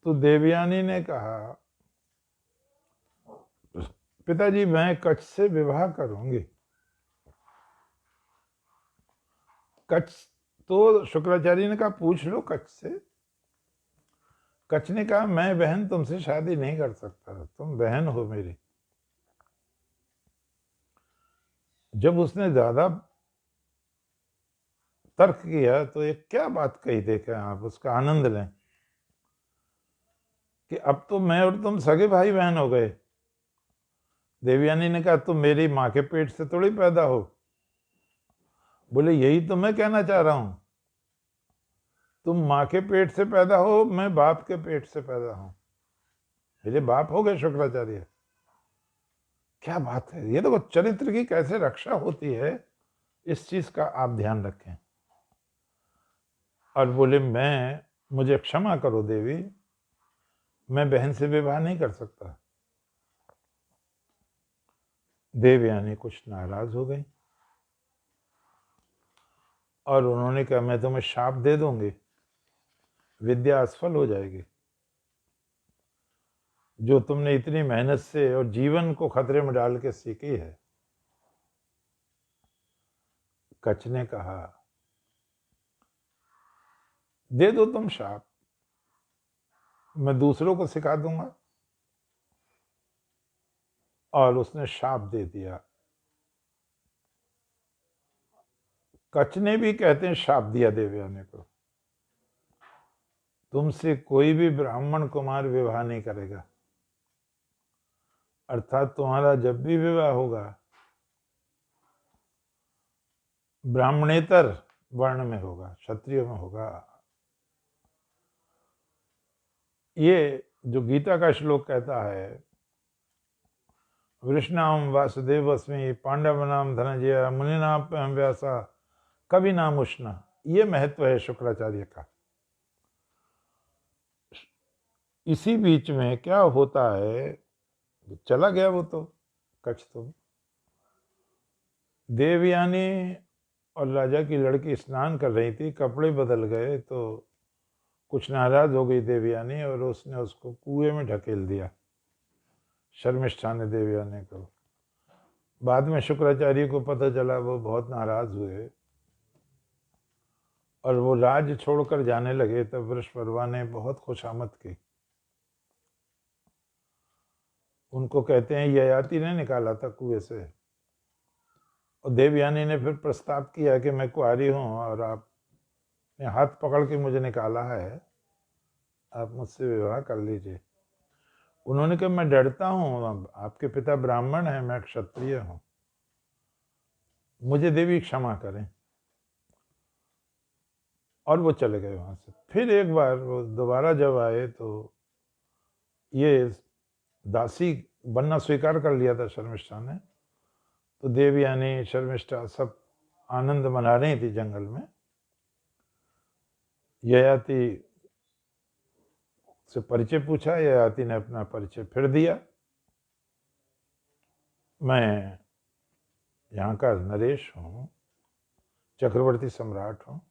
तो देवयानी ने कहा, पिताजी मैं कच्छ से विवाह करूंगी। कच्छ, तो शुक्राचार्य ने कहा पूछ लो कच्छ से। कच्छ ने कहा, मैं बहन तुमसे शादी नहीं कर सकता, तुम बहन हो मेरी। जब उसने ज्यादा तर्क किया तो एक क्या बात कही, देखें आप, उसका आनंद लें कि अब तो मैं और तुम सगे भाई बहन हो गए। देवयानी ने कहा तुम मेरी माँ के पेट से थोड़ी पैदा हो। बोले यही तो मैं कहना चाह रहा हूं, तुम माँ के पेट से पैदा हो, मैं बाप के पेट से पैदा हूं, मेरे बाप हो गए शुक्राचार्य। क्या बात है, ये देखो चरित्र की कैसे रक्षा होती है, इस चीज का आप ध्यान रखें। और बोले मुझे क्षमा करो देवी, मैं बहन से विवाह नहीं कर सकता। देवयानी कुछ नाराज हो गई और उन्होंने कहा मैं तुम्हें शाप दे दूंगी, विद्या असफल हो जाएगी। जो तुमने इतनी मेहनत से और जीवन को खतरे में डाल के सीखी है। कच्छ ने कहा दे दो तुम शाप, मैं दूसरों को सिखा दूंगा। और उसने शाप दे दिया। कच्छ ने भी कहते हैं शाप दिया देवयानी को, तुमसे कोई भी ब्राह्मण कुमार विवाह नहीं करेगा, अर्थात तुम्हारा जब भी विवाह होगा ब्राह्मणेतर वर्ण में होगा, क्षत्रिय में होगा। ये जो गीता का श्लोक कहता है वृष्णाम वासुदेवस्मि पांडव नाम धनंजय मुनिनाम व्यासा कवि नाम उष्णा, ये महत्व है शुक्राचार्य का। इसी बीच में क्या होता है, चला गया वो तो कच्छ। तो देवयानी और राजा की लड़की स्नान कर रही थी, कपड़े बदल गए तो कुछ नाराज हो गई देवयानी और उसने उसको कुएं में ढकेल दिया, शर्मिष्ठा ने देवयानी को। बाद में शुक्राचार्य को पता चला, वो बहुत नाराज हुए और वो राज्य छोड़कर जाने लगे। तब वृषपर्वा ने बहुत खुशामद की। उनको कहते हैं ययाति ने निकाला था कुएं से, और देवयानी ने फिर प्रस्ताव किया कि मैं कुंवारी हूं और आपने हाथ पकड़ के मुझे निकाला है, आप मुझसे विवाह कर लीजिए। उन्होंने कहा मैं डरता हूं, आपके पिता ब्राह्मण हैं, मैं क्षत्रिय हूं, मुझे देवी क्षमा करें। और वो चले गए वहां से। फिर एक बार वो दोबारा जब आए तो ये दासी बनना स्वीकार कर लिया था शर्मिष्ठा ने। तो देवयानी शर्मिष्ठा सब आनंद मना रही थी जंगल में। ययाति से परिचय पूछा, ययाति ने अपना परिचय फिर दिया, मैं यहाँ का नरेश हूँ, चक्रवर्ती सम्राट हूँ,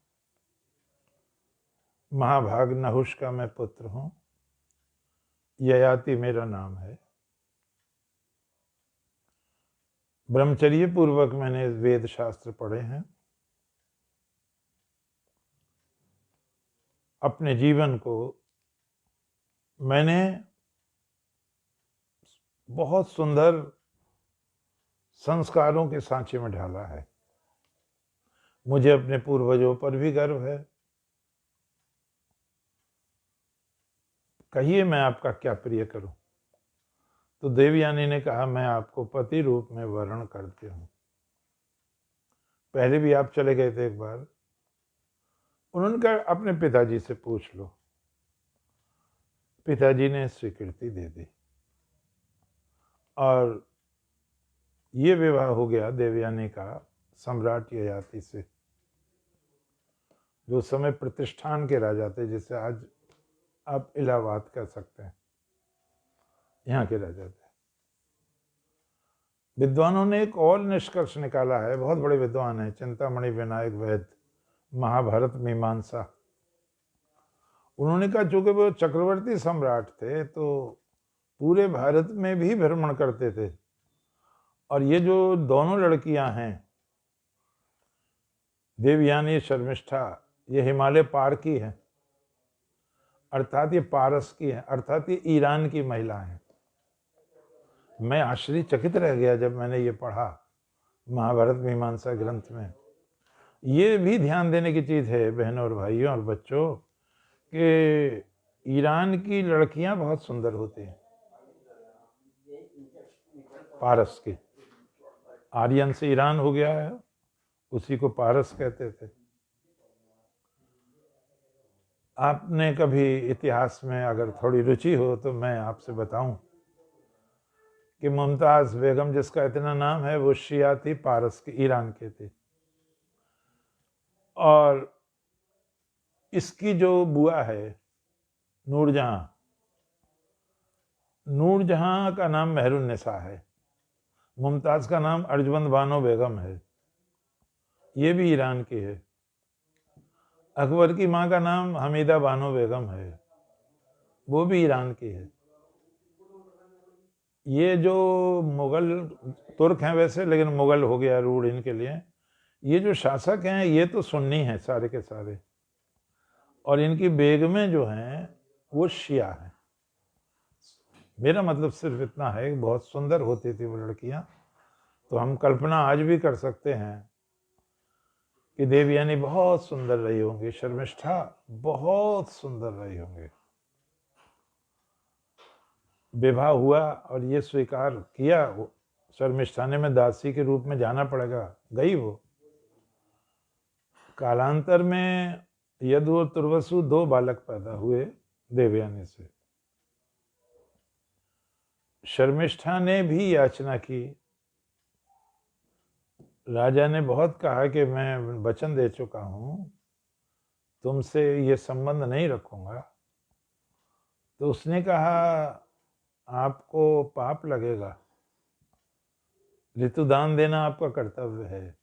महाभाग नहुष का मैं पुत्र हूँ, ययाति मेरा नाम है। ब्रह्मचर्य पूर्वक मैंने वेद शास्त्र पढ़े हैं, अपने जीवन को मैंने बहुत सुंदर संस्कारों के सांचे में ढाला है। मुझे अपने पूर्वजों पर भी गर्व है। कहिए मैं आपका क्या प्रिय करूं। तो देवयानी ने कहा मैं आपको पति रूप में वर्ण करती हूं। पहले भी आप चले गए थे एक बार। उन्होंने कहा अपने पिताजी से पूछ लो। पिताजी ने स्वीकृति दे दी और ये विवाह हो गया देवयानी का सम्राट ययाति से, जो उस समय प्रतिष्ठान के राजा थे, जिसे आज आप इलाहाबाद कह सकते हैं, यहाँ के राजा थे। विद्वानों ने एक और निष्कर्ष निकाला है, बहुत बड़े विद्वान हैं, चिंतामणि विनायक वैद्य, महाभारत मीमांसा। उन्होंने कहा चूंकि वो चक्रवर्ती सम्राट थे तो पूरे भारत में भी भ्रमण करते थे, और ये जो दोनों लड़कियां हैं देवयानी शर्मिष्ठा, ये हिमालय पार की है, अर्थात ये पारस की है, अर्थात ये ईरान की महिला हैं। मैं आश्चर्यचकित रह गया जब मैंने ये पढ़ा महाभारत मीमांसा ग्रंथ में। ये भी ध्यान देने की चीज है बहनों और भाइयों और बच्चों कि ईरान की लड़कियां बहुत सुंदर होती हैं। पारस की। आर्यन से ईरान हो गया है, उसी को पारस कहते थे। आपने कभी इतिहास में अगर थोड़ी रुचि हो तो मैं आपसे बताऊं कि मुमताज बेगम जिसका इतना नाम है वो शिया थी, पारस की, ईरान के थी। और इसकी जो बुआ है नूरजहां, नूरजहां का नाम मेहरुन्निसा है। मुमताज का नाम अर्जमंद बानो बेगम है, ये भी ईरान की है। अकबर की माँ का नाम हमीदा बानो बेगम है, वो भी ईरान की है। ये जो मुगल, तुर्क हैं वैसे, लेकिन मुगल हो गया रूढ़ इनके लिए। ये जो शासक हैं ये तो सुन्नी हैं सारे के सारे, और इनकी बेगमें जो हैं वो शिया हैं। मेरा मतलब सिर्फ इतना है कि बहुत सुंदर होती थी वो लड़कियां। तो हम कल्पना आज भी कर सकते हैं कि देवयानी बहुत सुंदर रही होंगी, शर्मिष्ठा बहुत सुंदर रही होंगी। विवाह हुआ और ये स्वीकार किया, शर्मिष्ठा ने मैं दासी के रूप में जाना पड़ेगा, गई वो। कालांतर में यदु और तुर्वसु 2 बालक पैदा हुए देवयानी से। शर्मिष्ठा ने भी याचना की, राजा ने बहुत कहा कि मैं वचन दे चुका हूं, तुमसे ये संबंध नहीं रखूंगा। तो उसने कहा आपको पाप लगेगा, ऋतुदान देना आपका कर्तव्य है।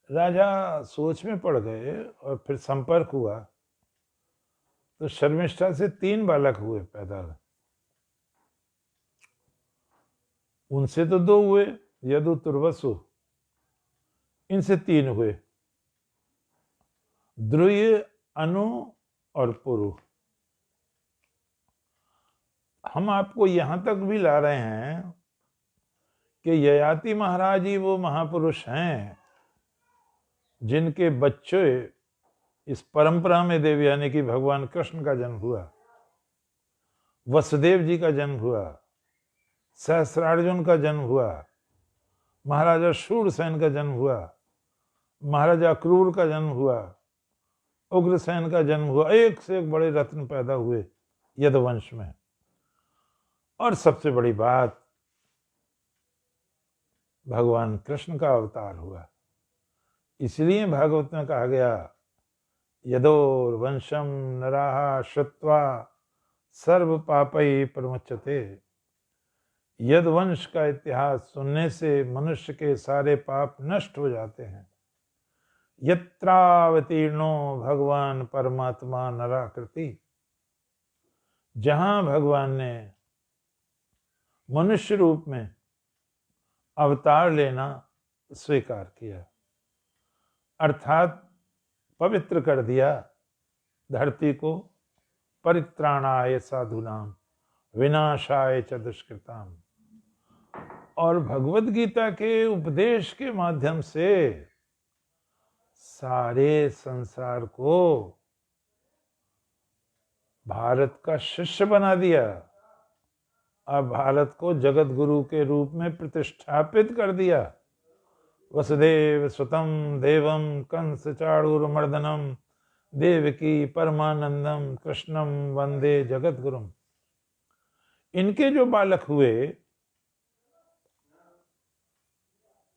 राजा सोच में पड़ गए और फिर संपर्क हुआ तो शर्मिष्ठा से 3 बालक हुए पैदा। उनसे तो 2 हुए, यदु तुर्वसु, इनसे 3 हुए, ध्रुय, अनु और पुरु। हम आपको यहां तक भी ला रहे हैं कि ययाति महाराज ही वो महापुरुष हैं जिनके बच्चे इस परंपरा में देवयानी की भगवान कृष्ण का जन्म हुआ, वसुदेव जी का जन्म हुआ, सहस्रार्जुन का जन्म हुआ, महाराजा शूरसेन का जन्म हुआ, महाराजा क्रूर का जन्म हुआ, उग्रसेन का जन्म हुआ। एक से एक बड़े रत्न पैदा हुए यदुवंश में। और सबसे बड़ी बात, भगवान कृष्ण का अवतार हुआ। इसलिए भागवत में कहा गया यदोर्वंशम नराः श्रुत्वा सर्व पापै प्रमुच्यते। यदुवंश का इतिहास सुनने से मनुष्य के सारे पाप नष्ट हो जाते हैं। यत्रावतीर्णो भगवान परमात्मा नराकृति, जहां भगवान ने मनुष्य रूप में अवतार लेना स्वीकार किया, अर्थात पवित्र कर दिया धरती को, परित्राणाय साधुनाम विनाशाय च दुष्कृताम। और भगवत गीता के उपदेश के माध्यम से सारे संसार को भारत का शिष्य बना दिया। अब भारत को जगत गुरु के रूप में प्रतिष्ठापित कर दिया। वसुदेव सुतम देवम कंस चाणूरमर्दनम देवकी परमानंदम कृष्णम वंदे जगत गुरुम। इनके जो बालक हुए,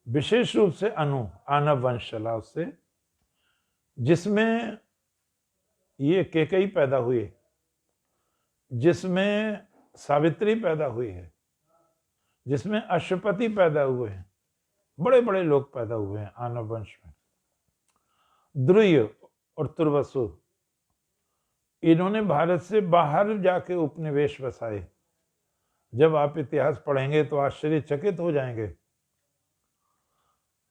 विशेष रूप से अनु, आनव वंश चला उससे, जिसमें ये केकई पैदा हुई, जिसमें सावित्री पैदा हुई है, जिसमें अश्वपति पैदा हुए हैं, बड़े बड़े लोग पैदा हुए हैं आनव वंश में। ध्रुय और तुर्वसु, इन्होंने भारत से बाहर जाके उपनिवेश बसाए। जब आप इतिहास पढ़ेंगे तो आश्चर्यचकित हो जाएंगे।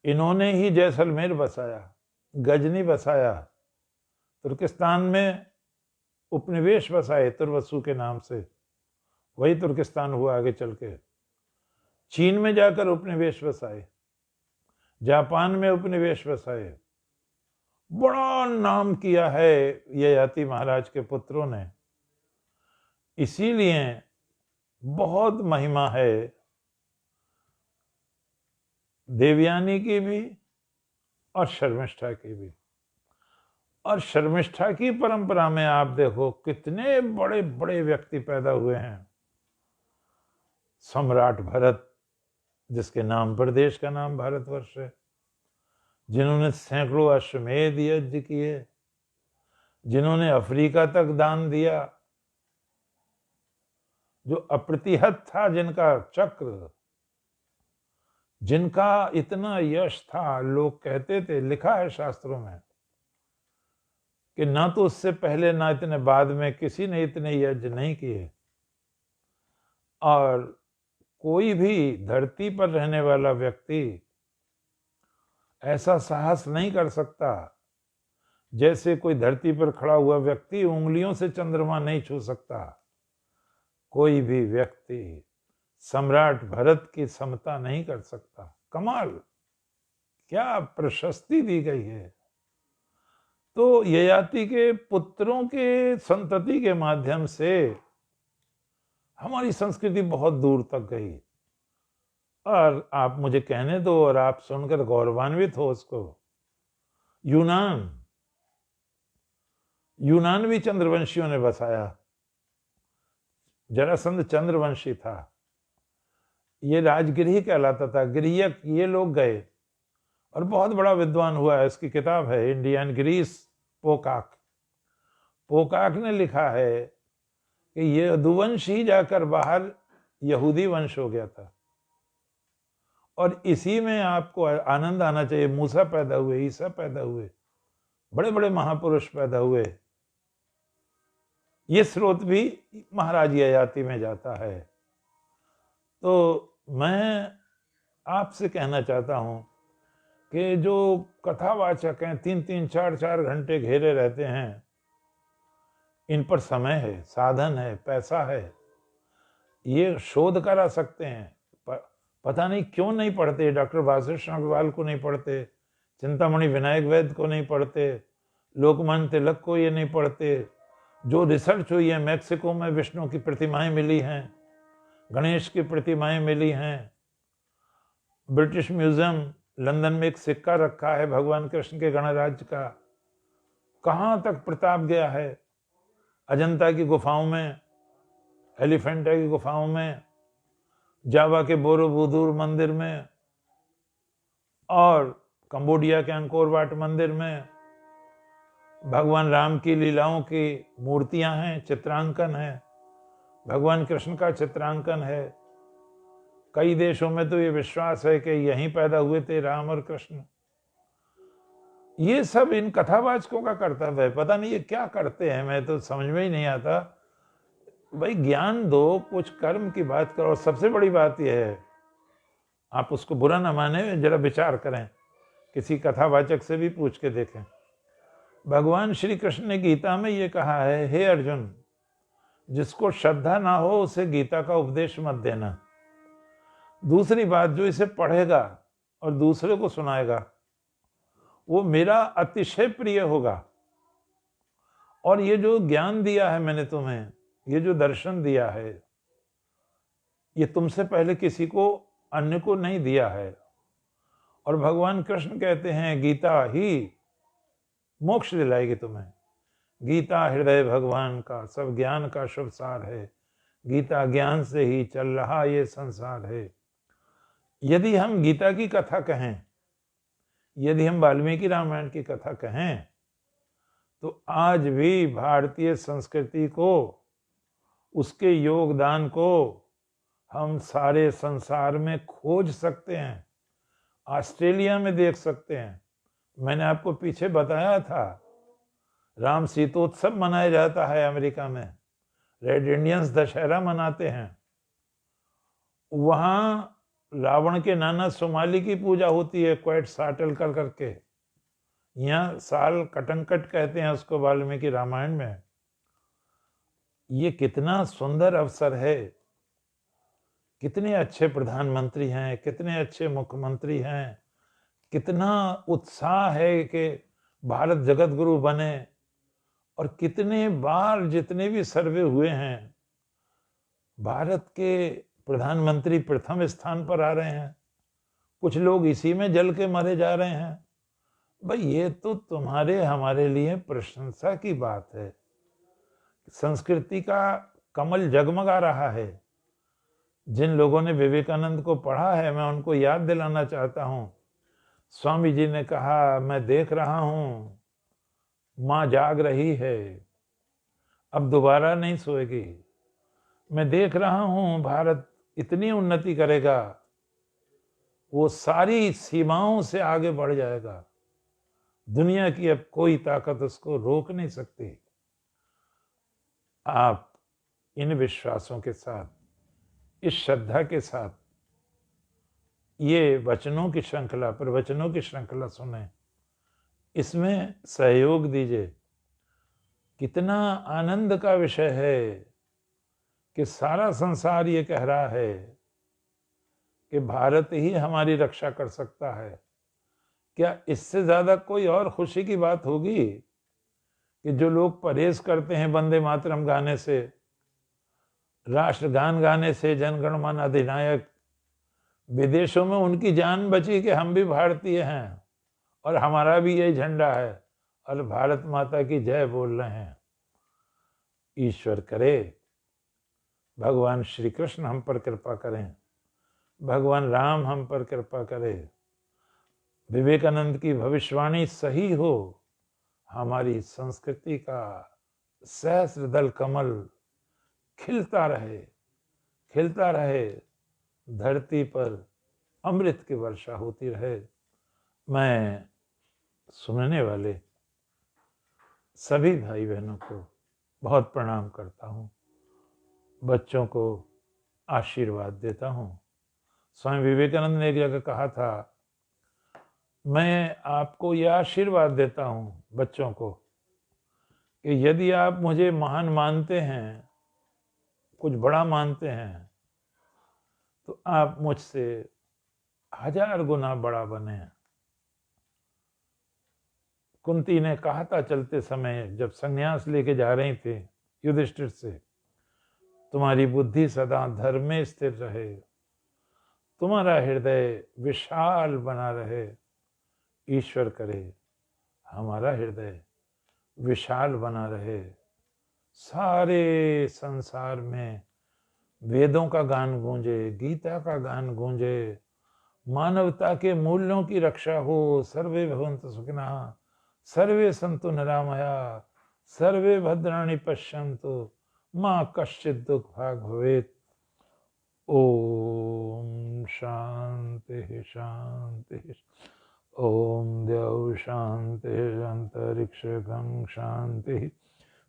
इन्होंने ही जैसलमेर बसाया, गजनी बसाया, तुर्किस्तान में उपनिवेश बसाए तुर्वसु के नाम से, वही तुर्किस्तान हुआ आगे चल के। चीन में जाकर उपनिवेश बसाए, जापान में उपनिवेश बसाए। बड़ा नाम किया है ययाति महाराज के पुत्रों ने। इसीलिए बहुत महिमा है देवयानी की भी और शर्मिष्ठा की भी। और शर्मिष्ठा की परंपरा में आप देखो कितने बड़े बड़े व्यक्ति पैदा हुए हैं। सम्राट भरत, जिसके नाम पर देश का नाम भारतवर्ष है, जिन्होंने सैकड़ों अश्वमेध यज्ञ किए, जिन्होंने अफ्रीका तक दान दिया, जो अप्रतिहत था जिनका चक्र, जिनका इतना यश था। लोग कहते थे, लिखा है शास्त्रों में, कि ना तो उससे पहले ना इतने बाद में किसी ने इतने यज्ञ नहीं किए। और कोई भी धरती पर रहने वाला व्यक्ति ऐसा साहस नहीं कर सकता जैसे कोई धरती पर खड़ा हुआ व्यक्ति उंगलियों से चंद्रमा नहीं छू सकता। कोई भी व्यक्ति सम्राट भरत की समता नहीं कर सकता। कमाल, क्या प्रशस्ति दी गई है। तो ययाति के पुत्रों के संतति के माध्यम से हमारी संस्कृति बहुत दूर तक गई। और आप मुझे कहने दो और आप सुनकर गौरवान्वित हो उसको, यूनान भी चंद्रवंशियों ने बसाया। जरासंध चंद्रवंशी था। ये राजगृह कहलाता था। गृहक ये लोग गए और बहुत बड़ा विद्वान हुआ है। इसकी किताब है इंडियन ग्रीस, पोकाक ने लिखा है कि ये यदुवंश ही जाकर बाहर यहूदी वंश हो गया था। और इसी में आपको आनंद आना चाहिए। मूसा पैदा हुए, ईसा पैदा हुए, बड़े बड़े महापुरुष पैदा हुए। ये स्रोत भी महाराज ययाति में जाता है। तो मैं आपसे कहना चाहता हूं कि जो कथावाचक हैं 3-3, 4-4 घंटे घेरे रहते हैं, इन पर समय है, साधन है, पैसा है, ये शोध करा सकते हैं। पता नहीं क्यों नहीं पढ़ते। डॉक्टर वासुदेव अग्रवाल को नहीं पढ़ते, चिंतामणि विनायक वैद्य को नहीं पढ़ते, लोकमान्य तिलक को ये नहीं पढ़ते। जो रिसर्च हुई है, मैक्सिको में विष्णु की प्रतिमाएं मिली हैं, गणेश की प्रतिमाएं मिली हैं। ब्रिटिश म्यूजियम लंदन में एक सिक्का रखा है भगवान कृष्ण के गणराज्य का। कहाँ तक प्रताप गया है। अजंता की गुफाओं में, एलिफेंटा की गुफाओं में, जावा के बोरोबुदुर मंदिर में और कंबोडिया के अंकोर वाट मंदिर में भगवान राम की लीलाओं की मूर्तियां हैं, चित्रांकन है, भगवान कृष्ण का चित्रांकन है। कई देशों में तो ये विश्वास है कि यहीं पैदा हुए थे राम और कृष्ण। ये सब इन कथावाचकों का कर्तव्य है। पता नहीं ये क्या करते हैं, मैं तो समझ में ही नहीं आता। भाई ज्ञान दो, कुछ कर्म की बात करो। और सबसे बड़ी बात यह है, आप उसको बुरा ना माने, जरा विचार करें, किसी कथावाचक से भी पूछ के देखें। भगवान श्री कृष्ण ने गीता में ये कहा है, हे अर्जुन, जिसको श्रद्धा ना हो उसे गीता का उपदेश मत देना। दूसरी बात, जो इसे पढ़ेगा और दूसरे को सुनाएगा वो मेरा अतिशय प्रिय होगा। और ये जो ज्ञान दिया है मैंने तुम्हें, ये जो दर्शन दिया है, ये तुमसे पहले किसी को, अन्य को नहीं दिया है। और भगवान कृष्ण कहते हैं गीता ही मोक्ष दिलाएगी तुम्हें। गीता हृदय भगवान का, सब ज्ञान का शुभ सार है। गीता ज्ञान से ही चल रहा ये संसार है। यदि हम गीता की कथा कहें, यदि हम वाल्मीकि रामायण की कथा कहें, तो आज भी भारतीय संस्कृति को, उसके योगदान को हम सारे संसार में खोज सकते हैं। ऑस्ट्रेलिया में देख सकते हैं। मैंने आपको पीछे बताया था, राम सीतोत्सव मनाया जाता है अमेरिका में। रेड इंडियंस दशहरा मनाते हैं। वहां रावण के नाना सोमाली की पूजा होती है, क्वैट साटल कर करके। यहाँ साल कटंकट कहते हैं उसको वाल्मीकि रामायण में। ये कितना सुंदर अवसर है। कितने अच्छे प्रधानमंत्री हैं, कितने अच्छे मुख्यमंत्री हैं, कितना उत्साह है कि भारत जगत गुरु बने। और कितने बार जितने भी सर्वे हुए हैं, भारत के प्रधानमंत्री प्रथम स्थान पर आ रहे हैं। कुछ लोग इसी में जल के मरे जा रहे हैं। भाई ये तो तुम्हारे हमारे लिए प्रशंसा की बात है। संस्कृति का कमल जगमगा रहा है। जिन लोगों ने विवेकानंद को पढ़ा है, मैं उनको याद दिलाना चाहता हूं। स्वामी जी ने कहा, मैं देख रहा हूं मां जाग रही है, अब दोबारा नहीं सोएगी। मैं देख रहा हूं भारत इतनी उन्नति करेगा, वो सारी सीमाओं से आगे बढ़ जाएगा। दुनिया की अब कोई ताकत उसको रोक नहीं सकती। आप इन विश्वासों के साथ, इस श्रद्धा के साथ ये वचनों की श्रृंखला, प्रवचनों की श्रृंखला सुने, इसमें सहयोग दीजिए। कितना आनंद का विषय है कि सारा संसार ये कह रहा है कि भारत ही हमारी रक्षा कर सकता है। क्या इससे ज्यादा कोई और खुशी की बात होगी कि जो लोग परहेज करते हैं वंदे मातरम गाने से, राष्ट्रगान गाने से, जनगण मन अधिनायक, विदेशों में उनकी जान बची कि हम भी भारतीय हैं और हमारा भी यही झंडा है और भारत माता की जय बोल रहे हैं। ईश्वर करे भगवान श्री कृष्ण हम पर कृपा करें, भगवान राम हम पर कृपा करें, विवेकानंद की भविष्यवाणी सही हो, हमारी संस्कृति का सहस्त्रदल कमल खिलता रहे, खिलता रहे, धरती पर अमृत की वर्षा होती रहे। मैं सुनने वाले सभी भाई बहनों को बहुत प्रणाम करता हूँ, बच्चों को आशीर्वाद देता हूँ। स्वामी विवेकानंद ने एक जगह कहा था, मैं आपको यह आशीर्वाद देता हूँ बच्चों को कि यदि आप मुझे महान मानते हैं, कुछ बड़ा मानते हैं, तो आप मुझसे 1000 गुना बड़ा बने। कुंती ने कहा था चलते समय, जब संन्यास लेके जा रही थी युधिष्ठिर से, तुम्हारी बुद्धि सदा धर्म में स्थिर रहे, तुम्हारा हृदय विशाल बना रहे। ईश्वर करे हमारा हृदय विशाल बना रहे, सारे संसार में वेदों का गान गूंजे, गीता का गान गूंजे, मानवता के मूल्यों की रक्षा हो। सर्वे भवन्तु सुखिनः, सर्वे सन्तु निरामया, सर्वे भद्राणि पश्यन्तु, माँ कश्चित् दुःखभाग् भवेत्। ओम शांति शांति। ओम द्यौ शांति, अंतरिक्षं शांति,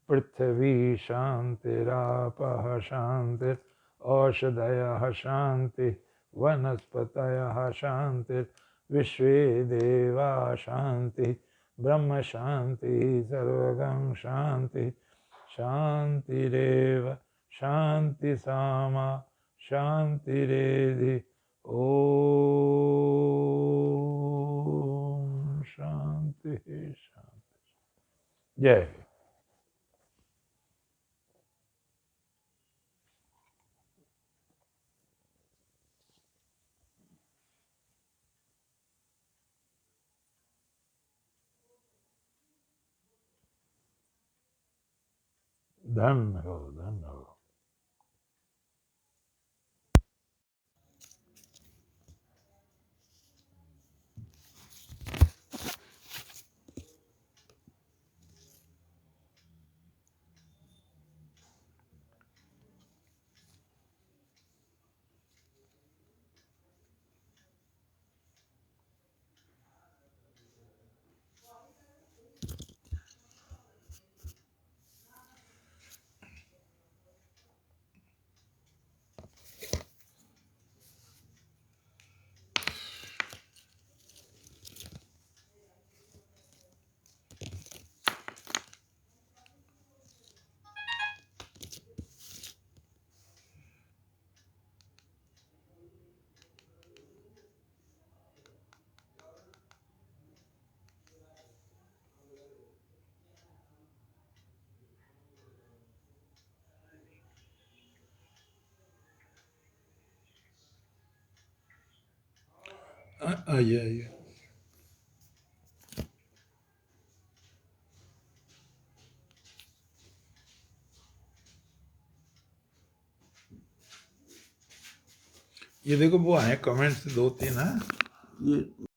पृथ्वी शांतिरापः शांति, औषधयः शांति, वनस्पतयः शांति, विश्वे देवा शांति, ब्रह्म शांति, सर्वगं शांति। शांतिरेव शांति सामा शांतिरेधि। ओम शांति शांति। जय। धन्य हो, धन्य हो। आइए आइए। ये देखो वो आए कमेंट्स दो तीन, हाँ ये